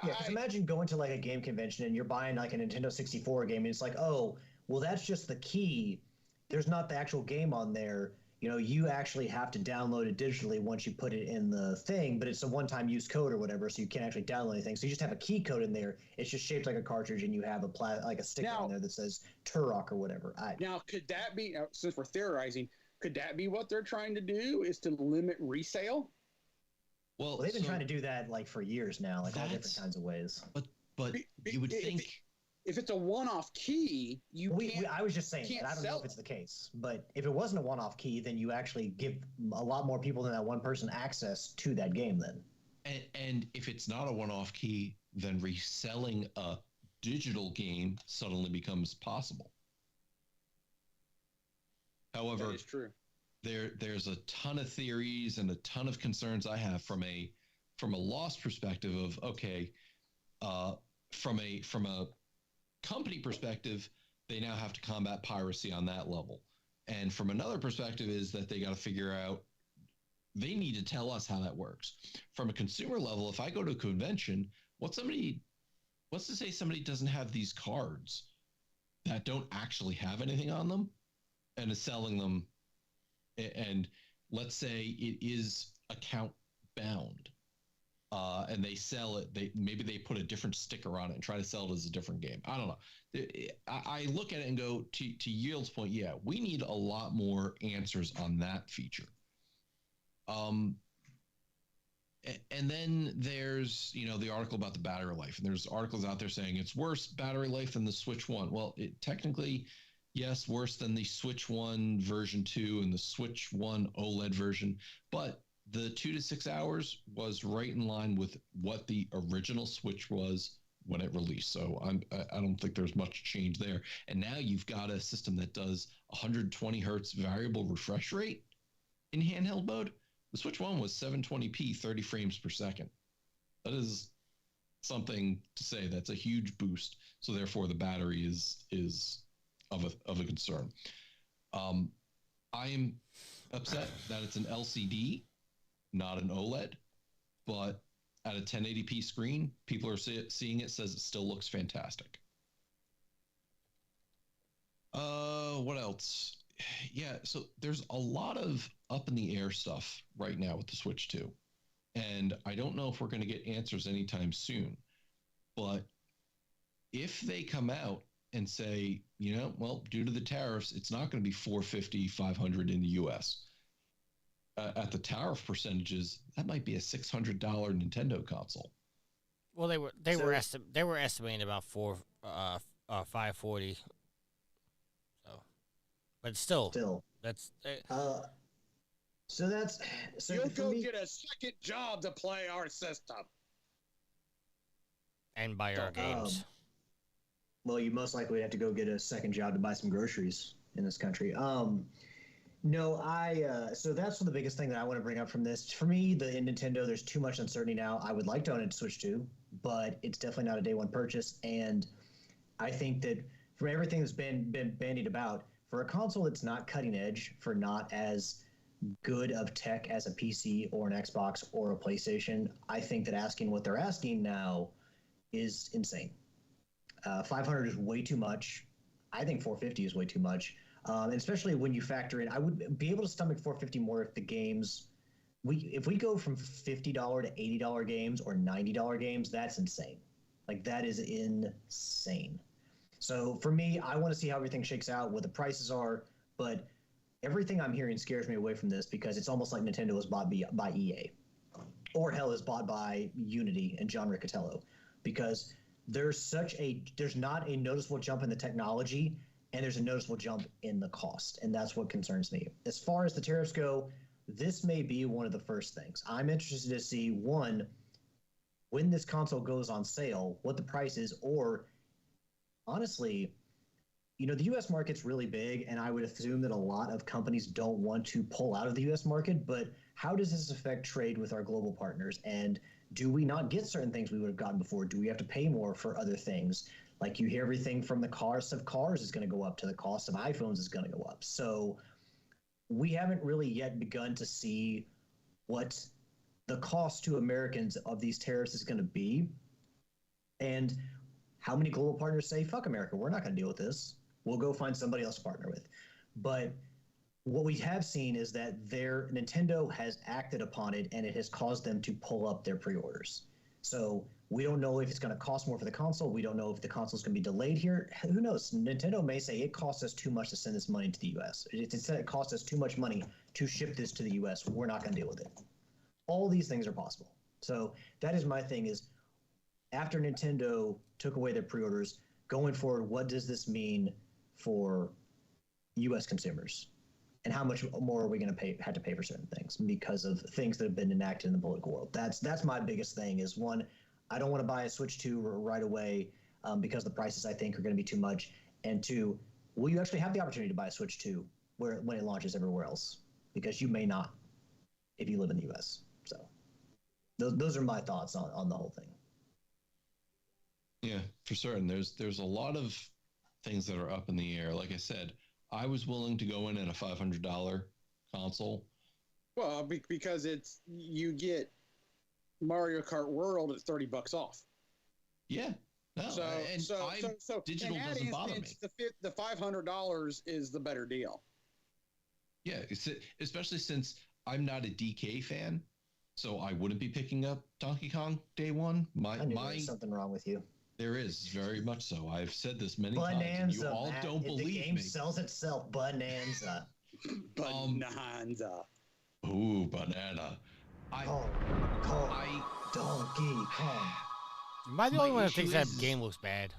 Yeah, because imagine going to like a game convention and you're buying like a Nintendo 64 game, and it's like, oh, well, that's just the key. There's not the actual game on there. You know, you actually have to download it digitally once you put it in the thing, but it's a one-time use code or whatever, so you can't actually download anything. So you just have a key code in there. It's just shaped like a cartridge, and you have like a sticker on there that says Turok or whatever. Now, could that be, since we're theorizing, could that be what they're trying to do, is to limit resale? Well, they've been trying to do that like for years now, like all different kinds of ways. But you would think, if it's a one-off key, I was just saying, and I don't know if it's the case, but if it wasn't a one-off key, then you actually give a lot more people than that one person access to that game then. And if it's not a one-off key, then reselling a digital game suddenly becomes possible. However, that is true. There's a ton of theories and a ton of concerns I have from a loss perspective of, okay, from a company perspective, they now have to combat piracy on that level. And from another perspective is that they got to figure out, they need to tell us how that works. From a consumer level, if I go to a convention, what's to say somebody doesn't have these cards that don't actually have anything on them and is selling them? And let's say it is account bound. And they sell it. Maybe they put a different sticker on it and try to sell it as a different game. I don't know. I look at it and go, to Yield's point, yeah, we need a lot more answers on that feature. And then there's the article about the battery life, and there's articles out there saying it's worse battery life than the Switch 1. Well, it technically, yes, worse than the Switch 1 version 2 and the Switch 1 OLED version, but the 2 to 6 hours was right in line with what the original Switch was when it released. So I don't think there's much change there. And now you've got a system that does 120 hertz variable refresh rate in handheld mode. The Switch 1 was 720p, 30 frames per second. That is something to say. That's a huge boost. So therefore, the battery is of a concern. I am upset that it's an LCD, not an OLED, but at a 1080p screen, people are seeing it, says it still looks fantastic. What else? Yeah, so there's a lot of up in the air stuff right now with the Switch 2. And I don't know if we're going to get answers anytime soon. But if they come out and say, well, due to the tariffs, it's not going to be $450, $500 in the US. At the tariff percentages, that might be a $600 Nintendo console. Well, they were estimating about $540. But still, that's. So you'll go get a second job to play our system and buy our games. Well, you most likely have to go get a second job to buy some groceries in this country. So that's the biggest thing that I want to bring up from this. For me, in Nintendo, there's too much uncertainty now. I would like to own a Switch 2, but it's definitely not a day one purchase. And I think that from everything that's been bandied about, for a console that's not cutting edge, for not as good of tech as a PC or an Xbox or a PlayStation, I think that asking what they're asking now is insane. 500 is way too much. I think 450 is way too much. And especially when you factor in, I would be able to stomach 450 more if the games if we go from $50 to $80 games or $90 games, that's insane. Like that is insane. So for me, I want to see how everything shakes out, what the prices are, but everything I'm hearing scares me away from this because it's almost like Nintendo was bought by EA, or hell is bought by Unity and John Riccatello, because there's not a noticeable jump in the technology, and there's a noticeable jump in the cost, and that's what concerns me. As far as the tariffs go, this may be one of the first things. I'm interested to see, one, when this console goes on sale, what the price is, or honestly, the US market's really big, and I would assume that a lot of companies don't want to pull out of the US market, but how does this affect trade with our global partners? And do we not get certain things we would have gotten before? Do we have to pay more for other things? Like you hear everything from the cost of cars is going to go up to the cost of iPhones is going to go up. So we haven't really yet begun to see what the cost to Americans of these tariffs is going to be. And how many global partners say, fuck America, we're not going to deal with this. We'll go find somebody else to partner with. But what we have seen is that Nintendo has acted upon it, and it has caused them to pull up their pre-orders. So we don't know if it's going to cost more for the console. We don't know if the console is going to be delayed here. Who knows? Nintendo may say it costs us too much to send this money to the U.S. It costs us too much money to ship this to the U.S. We're not going to deal with it. All these things are possible. So that is my thing is, after Nintendo took away their pre-orders, going forward, what does this mean for U.S. consumers? And how much more are we going to have to pay for certain things because of things that have been enacted in the political world? That's my biggest thing is, one, I don't want to buy a Switch 2 right away because the prices I think are going to be too much. And two, will you actually have the opportunity to buy a Switch 2 when it launches everywhere else? Because you may not if you live in the U.S. So those are my thoughts on the whole thing. Yeah, for certain. There's a lot of things that are up in the air. Like I said, I was willing to go in at a $500 console. Well, because you get Mario Kart World at $30 off. Yeah. No. So digital in that doesn't bother me. The $500 is the better deal. Yeah, especially since I'm not a DK fan, so I wouldn't be picking up Donkey Kong day one. I knew there was something wrong with you. There is, very much so. I've said this many times, and you all Matt, don't believe me. The game sells itself. Bonanza. Bonanza. Ooh, banana. Donkey Kong. Am I the only one that thinks that game looks bad?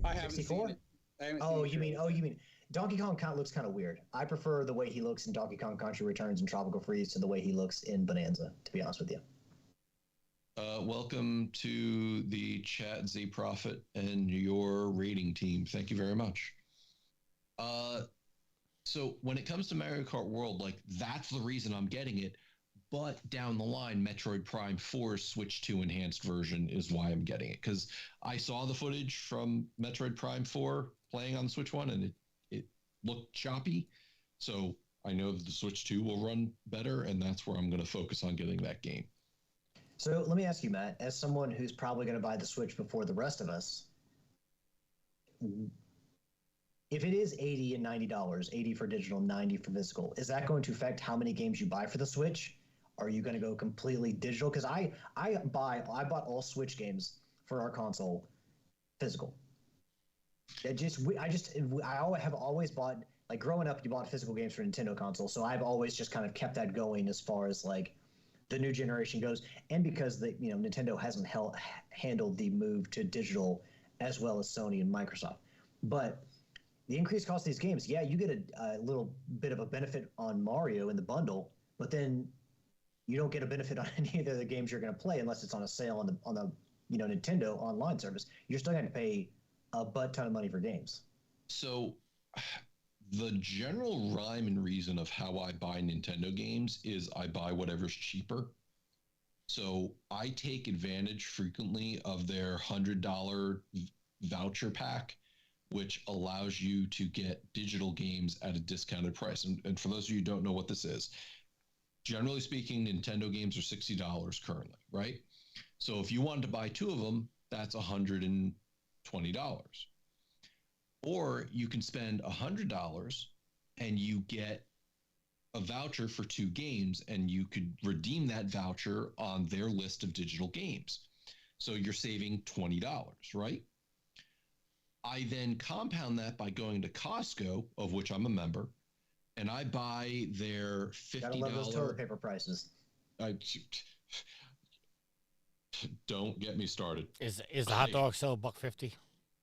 I haven't 64? Seen it. You mean Donkey Kong looks kind of weird. I prefer the way he looks in Donkey Kong Country Returns and Tropical Freeze to the way he looks in Bonanza, to be honest with you. Welcome to the chat, Z Prophet, and your rating team. Thank you very much. So when it comes to Mario Kart World, that's the reason I'm getting it. But down the line, Metroid Prime 4's Switch 2 enhanced version is why I'm getting it. Because I saw the footage from Metroid Prime 4 playing on the Switch 1, and it looked choppy. So I know that the Switch 2 will run better, and that's where I'm going to focus on getting that game. So let me ask you, Matt, as someone who's probably going to buy the Switch before the rest of us, if it is $80 and $90, $80 for digital, $90 for physical, is that going to affect how many games you buy for the Switch? Are you going to go completely digital? Because I bought all Switch games for our console physical. I have always bought, like growing up, you bought physical games for Nintendo console, so I've always just kind of kept that going as far as the new generation goes, and because Nintendo hasn't handled the move to digital as well as Sony and Microsoft. But the increased cost of these games, yeah, you get a little bit of a benefit on Mario in the bundle, but then you don't get a benefit on any of the other games you're going to play unless it's on a sale on the Nintendo online service. You're still going to pay a butt ton of money for games. So the general rhyme and reason of how I buy Nintendo games is I buy whatever's cheaper. So I take advantage frequently of their $100 voucher pack, which allows you to get digital games at a discounted price. And for those of you who don't know what this is, generally speaking, Nintendo games are $60 currently, right? So if you wanted to buy two of them, that's $120. Or you can spend $100 and you get a voucher for 2 games, and you could redeem that voucher on their list of digital games. So you're saving $20, right? I then compound that by going to Costco, of which I'm a member, and I buy their $50. Gotta love those toilet paper prices. I, don't get me started. Is the hot dog still $1.50?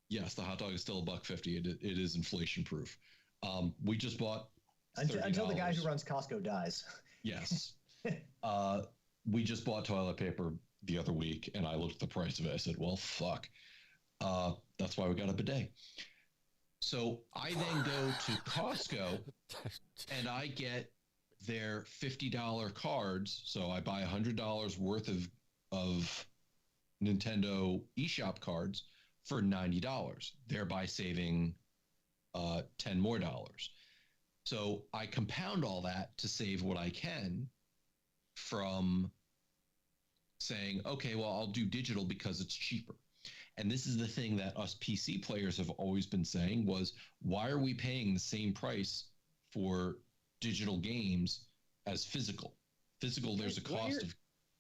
Yes, the hot dog is still $1.50. It is inflation proof. We just bought until the guy who runs Costco dies. Yes. We just bought toilet paper the other week, and I looked at the price of it. I said, well, fuck. That's why we got a bidet. So I then go to Costco, and I get their $50 cards. So I buy $100 worth of Nintendo eShop cards for $90, thereby saving $10 more. So I compound all that to save what I can from saying, okay, well, I'll do digital because it's cheaper. And this is the thing that us PC players have always been saying was, why are we paying the same price for digital games as physical? Physical, there's a cost of...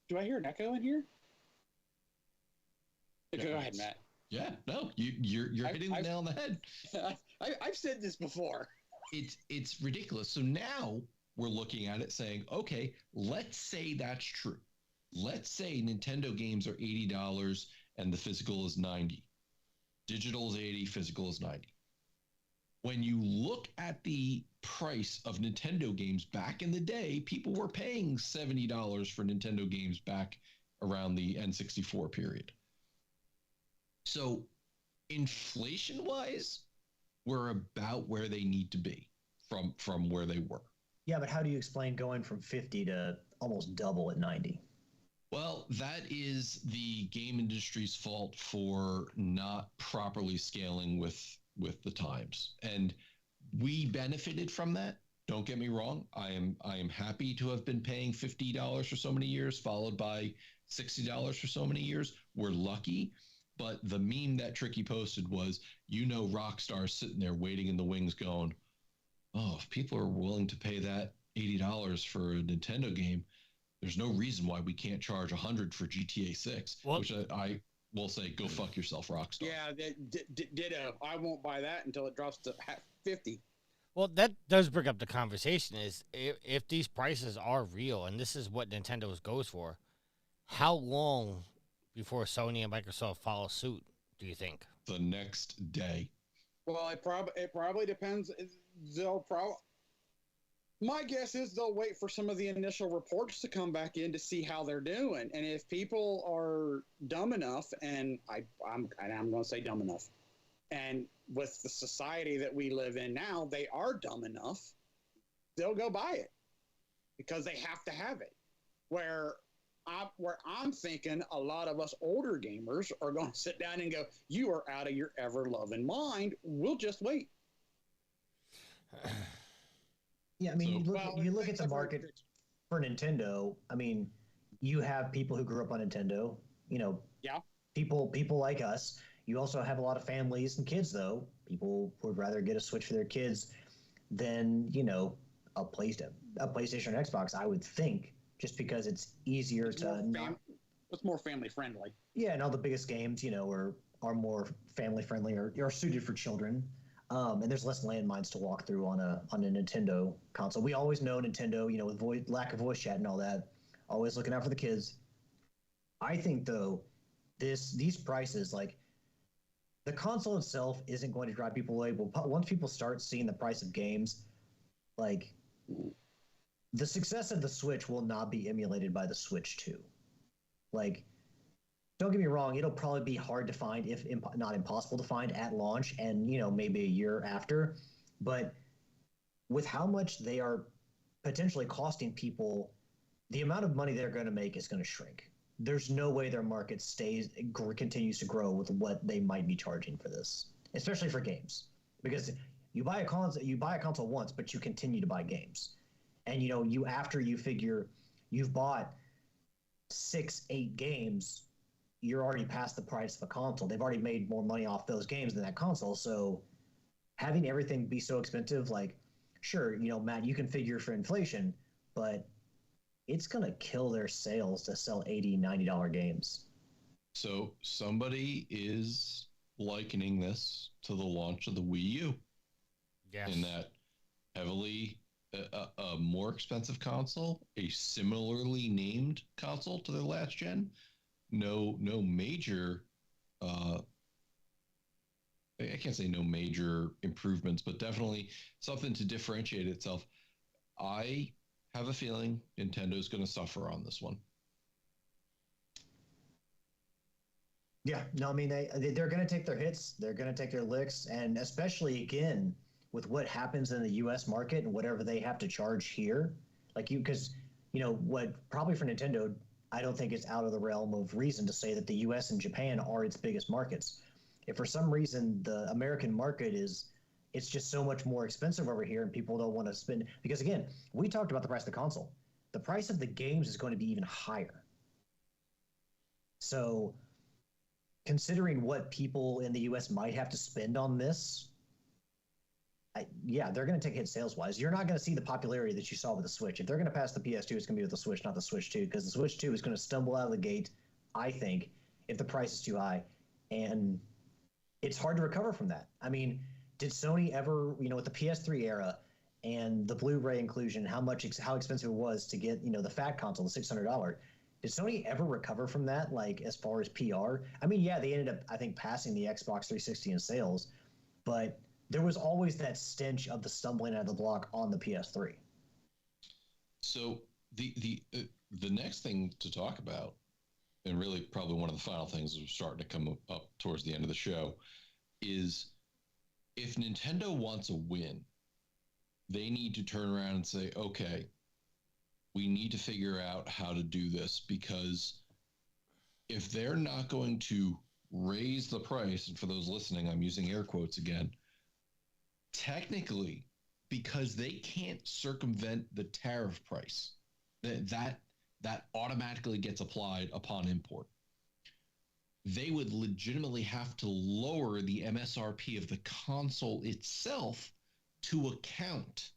Do I hear an echo in here? Yeah, go ahead, Matt. Yeah, no, you're hitting the nail on the head. I've said this before. It's ridiculous. So now we're looking at it saying, okay, let's say that's true. Let's say Nintendo games are $80 and the physical is $90. Digital is $80, physical is $90. When you look at the price of Nintendo games back in the day, people were paying $70 for Nintendo games back around the N64 period. So inflation-wise, we're about where they need to be from where they were. Yeah, but how do you explain going from 50 to almost double at 90? Well, that is the game industry's fault for not properly scaling with the times. And we benefited from that. Don't get me wrong. I am happy to have been paying $50 for so many years, followed by $60 for so many years. We're lucky. But the meme that Tricky posted was, Rockstar's sitting there waiting in the wings going, oh, if people are willing to pay that $80 for a Nintendo game, there's no reason why we can't charge $100 for GTA 6, which I will say, go fuck yourself, Rockstar. Yeah, ditto. I won't buy that until it drops to 50. Well, that does bring up the conversation is if these prices are real and this is what Nintendo goes for, how long before Sony and Microsoft follow suit, do you think? The next day. Well, it probably depends. My guess is they'll wait for some of the initial reports to come back in to see how they're doing. And if people are dumb enough, and I'm going to say dumb enough, and with the society that we live in now, they are dumb enough, they'll go buy it because they have to have it. Where I'm thinking a lot of us older gamers are going to sit down and go, you are out of your ever-loving mind. We'll just wait. Yeah, I mean, you look at the market for Nintendo. I mean, you have people who grew up on Nintendo. Yeah. People like us. You also have a lot of families and kids, though. People would rather get a Switch for their kids than a PlayStation or Xbox. I would think, just because it's easier it's more family friendly. Yeah, and all the biggest games, are more family friendly or are suited for children. And there's less landmines to walk through on a Nintendo console. We always know Nintendo, with lack of voice chat and all that, always looking out for the kids. I think though, these prices, like the console itself, isn't going to drive people away. But once people start seeing the price of games, like the success of the Switch will not be emulated by the Switch 2. Like, don't get me wrong, it'll probably be hard to find, if not impossible to find at launch and, maybe a year after. But with how much they are potentially costing people, the amount of money they're going to make is going to shrink. There's no way their market continues to grow with what they might be charging for this, especially for games. Because you buy a console once, but you continue to buy games. And, after you figure you've bought 6-8 games, you're already past the price of a console. They've already made more money off those games than that console. So having everything be so expensive, like sure, Matt, you can figure for inflation, but it's going to kill their sales to sell $80, $90 games. So somebody is likening this to the launch of the Wii U. Yes. In that heavily a more expensive console, a similarly named console to the last gen. No major. I can't say no major improvements, but definitely something to differentiate itself. I have a feeling Nintendo's going to suffer on this one. Yeah, no, I mean they're going to take their hits, they're going to take their licks, and especially again with what happens in the U.S. market and whatever they have to charge here, because what probably for Nintendo, I don't think it's out of the realm of reason to say that the U.S. and Japan are its biggest markets. If for some reason the American market it's just so much more expensive over here and people don't want to spend, because again, we talked about the price of the console. The price of the games is going to be even higher. So considering what people in the US might have to spend on this, they're going to take hit sales-wise. You're not going to see the popularity that you saw with the Switch. If they're going to pass the PS2, it's going to be with the Switch, not the Switch 2, because the Switch 2 is going to stumble out of the gate, I think, if the price is too high. And it's hard to recover from that. I mean, did Sony ever, with the PS3 era and the Blu-ray inclusion, how expensive it was to get, the fat console, the $600, did Sony ever recover from that, as far as PR? I mean, yeah, they ended up, I think, passing the Xbox 360 in sales, but there was always that stench of the stumbling out of the block on the PS3. So the next thing to talk about, and really probably one of the final things that's starting to come up towards the end of the show, is if Nintendo wants a win, they need to turn around and say, okay, we need to figure out how to do this, because if they're not going to raise the price, and for those listening, I'm using air quotes again, technically, because they can't circumvent the tariff price, that automatically gets applied upon import. They would legitimately have to lower the MSRP of the console itself to account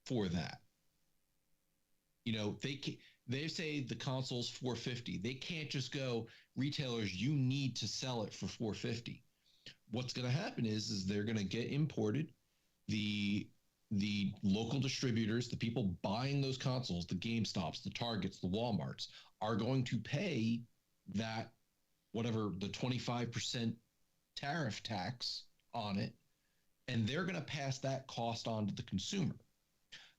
for that. They say the console's $450. They can't just go, retailers, you need to sell it for $450. What's going to happen is they're going to get imported. The local distributors, the people buying those consoles, the GameStops, the Targets, the Walmarts, are going to pay that, whatever, the 25% tariff tax on it, and they're going to pass that cost on to the consumer.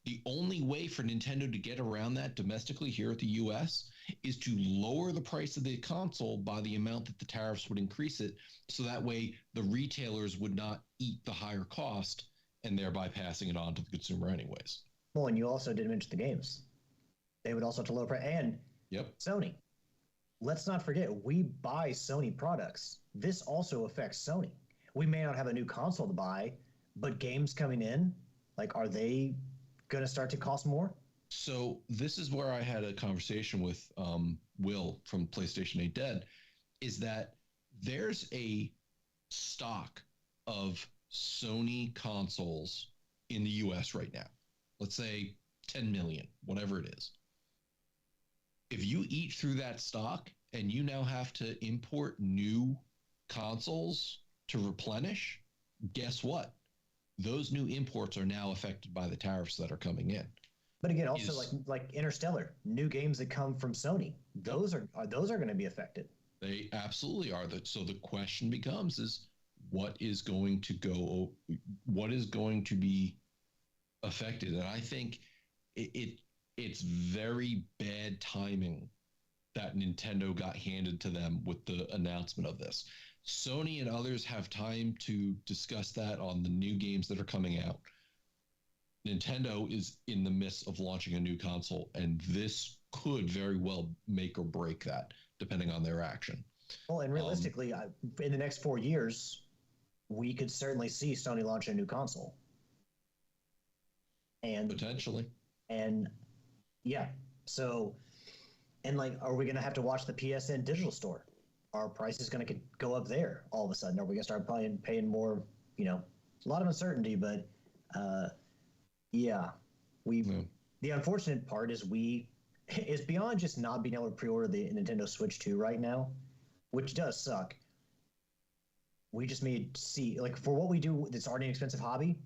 The only way for Nintendo to get around that domestically here at the US is to lower the price of the console by the amount that the tariffs would increase it, so that way the retailers would not eat the higher cost and thereby passing it on to the consumer anyways. Well, and you also didn't mention the games. They would also have to lower price. And Sony. Let's not forget, we buy Sony products. This also affects Sony. We may not have a new console to buy, but games coming in, are they going to start to cost more? So this is where I had a conversation with Will from PlayStation 8 Dead, is that there's a stock of Sony consoles in the US right now. Let's say 10 million, whatever it is. If you eat through that stock and you now have to import new consoles to replenish, guess what? Those new imports are now affected by the tariffs that are coming in. But again, also like Interstellar, new games that come from Sony, those are going to be affected. They absolutely are. So the question becomes is what is going to be affected? And I think it's very bad timing that Nintendo got handed to them with the announcement of this. Sony and others have time to discuss that on the new games that are coming out. Nintendo is in the midst of launching a new console, and this could very well make or break that, depending on their action. Well, and realistically, in the next 4 years, we could certainly see Sony launch a new console. And potentially. And yeah, so, and are we going to have to watch the PSN digital store? Our price is going to go up there all of a sudden. Are we going to start paying more? A lot of uncertainty, but Yeah, we. Yeah. The unfortunate part is is beyond just not being able to pre-order the Nintendo Switch 2 right now, which does suck. We just made see like for what we do that's already an expensive hobby,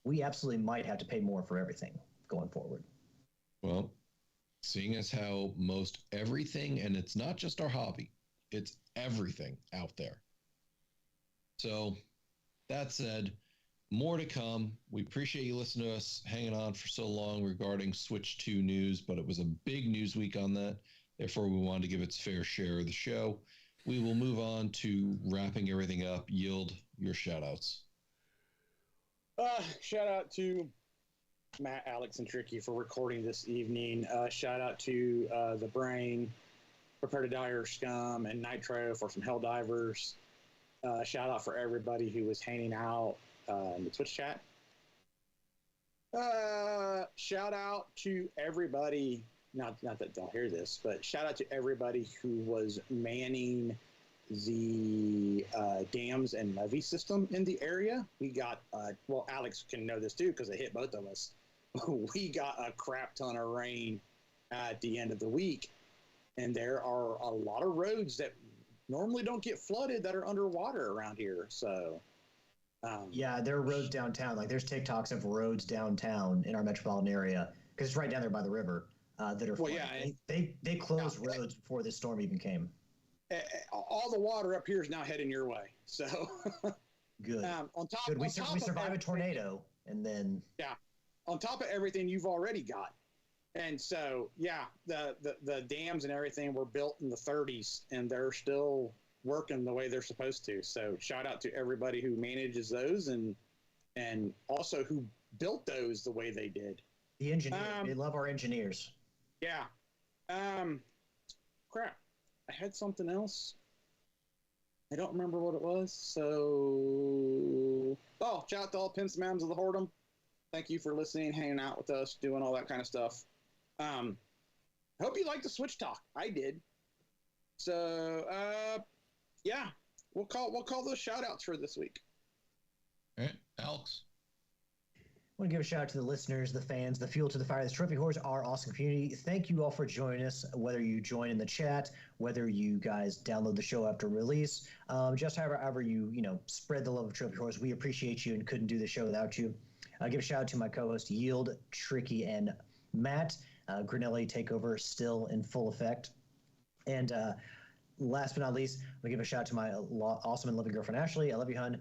we absolutely might have to pay more for everything going forward. Well, seeing as how most everything, and it's not just our hobby, it's everything out there. So, that said, more to come. We appreciate you listening to us hanging on for so long regarding Switch 2 news, but it was a big news week on that. Therefore, we wanted to give its fair share of the show. We will move on to wrapping everything up. Yield your shout outs. Shout out to Matt, Alex, and Tricky for recording this evening. Shout out to The Brain, Prepare to Die or Scum, and Nitro for some Helldivers. Shout out for everybody who was hanging out in the Twitch chat. Shout out to everybody, not that they'll hear this, but shout out to everybody who was manning the dams and levee system in the area. We got, well, Alex can know this too because it hit both of us. We got a crap ton of rain at the end of the week, and there are a lot of roads that normally don't get flooded that are underwater around here. So, yeah, there are roads downtown. Like there's TikToks of roads downtown in our metropolitan area because it's right down there by the river that are flooded. Yeah, they closed roads before this storm even came. All the water up here is now heading your way. So good. On top, good. We on top survived a tornado, and then on top of everything you've already got. And so, yeah, the dams and everything were built in the 30s, and they're still working the way they're supposed to. So shout out to everybody who manages those and also who built those the way they did. The engineers, they love our engineers. Yeah. Crap. I had something else. I don't remember what it was. So, shout out to all Pimps and Mams of the Whoredom. Thank you for listening, hanging out with us, doing all that kind of stuff. I hope you liked the Switch talk. I did. So, yeah, we'll call those shout outs for this week. All right, Alex. I want to give a shout out to the listeners, the fans, the fuel to the fire, the Trophy Whores, our awesome community. Thank you all for joining us, whether you join in the chat, whether you guys download the show after release, just however you spread the love of Trophy Whores. We appreciate you and couldn't do the show without you. I'll give a shout out to my co-host Yield, Tricky, and Matt. Grinelli takeover still in full effect. And last but not least, I'm going to give a shout out to my awesome and loving girlfriend, Ashley. I love you, hun.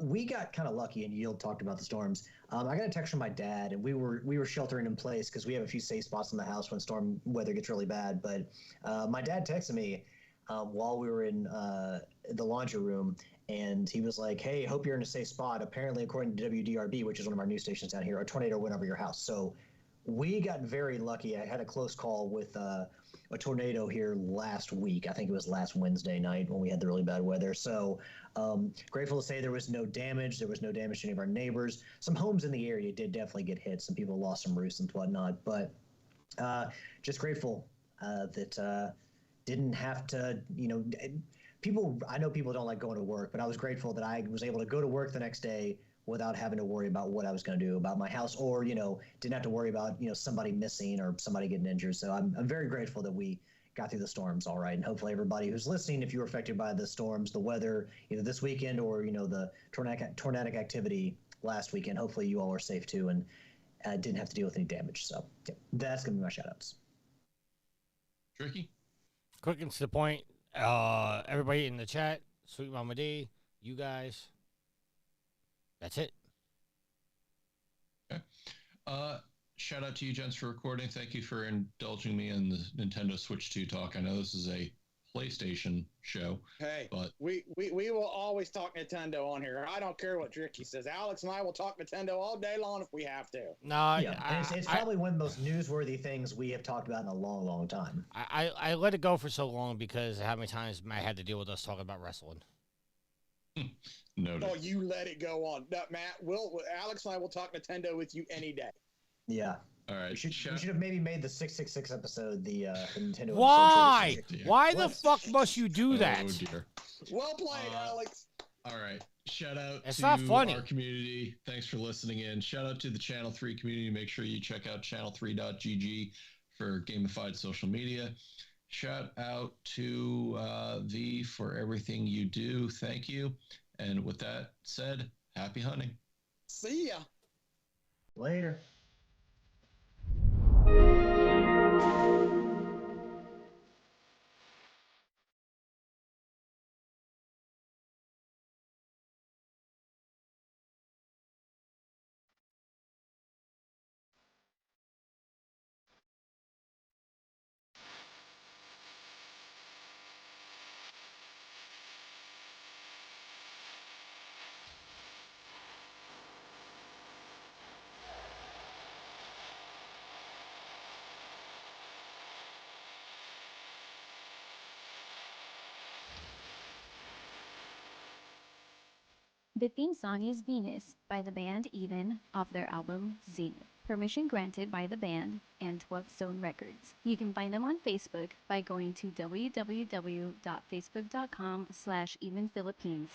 We got kind of lucky, and Yield talked about the storms. I got a text from my dad, and we were sheltering in place because we have a few safe spots in the house when storm weather gets really bad. But my dad texted me while we were in the laundry room, and he was like, hey, hope you're in a safe spot. Apparently, according to WDRB, which is one of our news stations down here, a tornado went over your house. So we got very lucky. I had a close call with a tornado here last week. I think it was last Wednesday night when we had the really bad weather. So grateful to say there was no damage. There was no damage to any of our neighbors. Some homes in the area did definitely get hit. Some people lost some roofs and whatnot. But just grateful that didn't have to, I know people don't like going to work, but I was grateful that I was able to go to work the next day without having to worry about what I was going to do about my house, or didn't have to worry about somebody missing or somebody getting injured. So I'm very grateful that we got through the storms all right, and hopefully everybody who's listening, if you were affected by the storms, the weather, either this weekend or the tornadic activity last weekend, hopefully you all are safe too and didn't have to deal with any damage. So that's going to be my shout outs. Tricky. Quick and to the point. Everybody in the chat, Sweet Mama D, you guys. That's it. Okay. Shout out to you, gents, for recording. Thank you for indulging me in the Nintendo Switch 2 talk. I know this is a PlayStation show. Hey, but we will always talk Nintendo on here. I don't care what Tricky says. Alex and I will talk Nintendo all day long if we have to. No, yeah, it's probably one of the most newsworthy things we have talked about in a long, long time. I let it go for so long because how many times Matt had to deal with us talking about wrestling. Noted. Oh, you let it go on. No, Matt, Alex and I will talk Nintendo with you any day. Yeah. All right. We should have maybe made the 666 episode the Nintendo Why? episode. Why the fuck must you do that? Oh, dear. Well played, Alex. All right. Shout out It's to not funny. our community. Thanks for listening in. Shout out to the Channel 3 community. Make sure you check out channel3.gg for gamified social media. Shout out to V for everything you do. Thank you. And with that said, happy hunting. See ya. Later. The theme song is Venus by the band Even off their album Zenith. Permission granted by the band and 12 Stone Records. You can find them on Facebook by going to www.facebook.com/evenphilippines.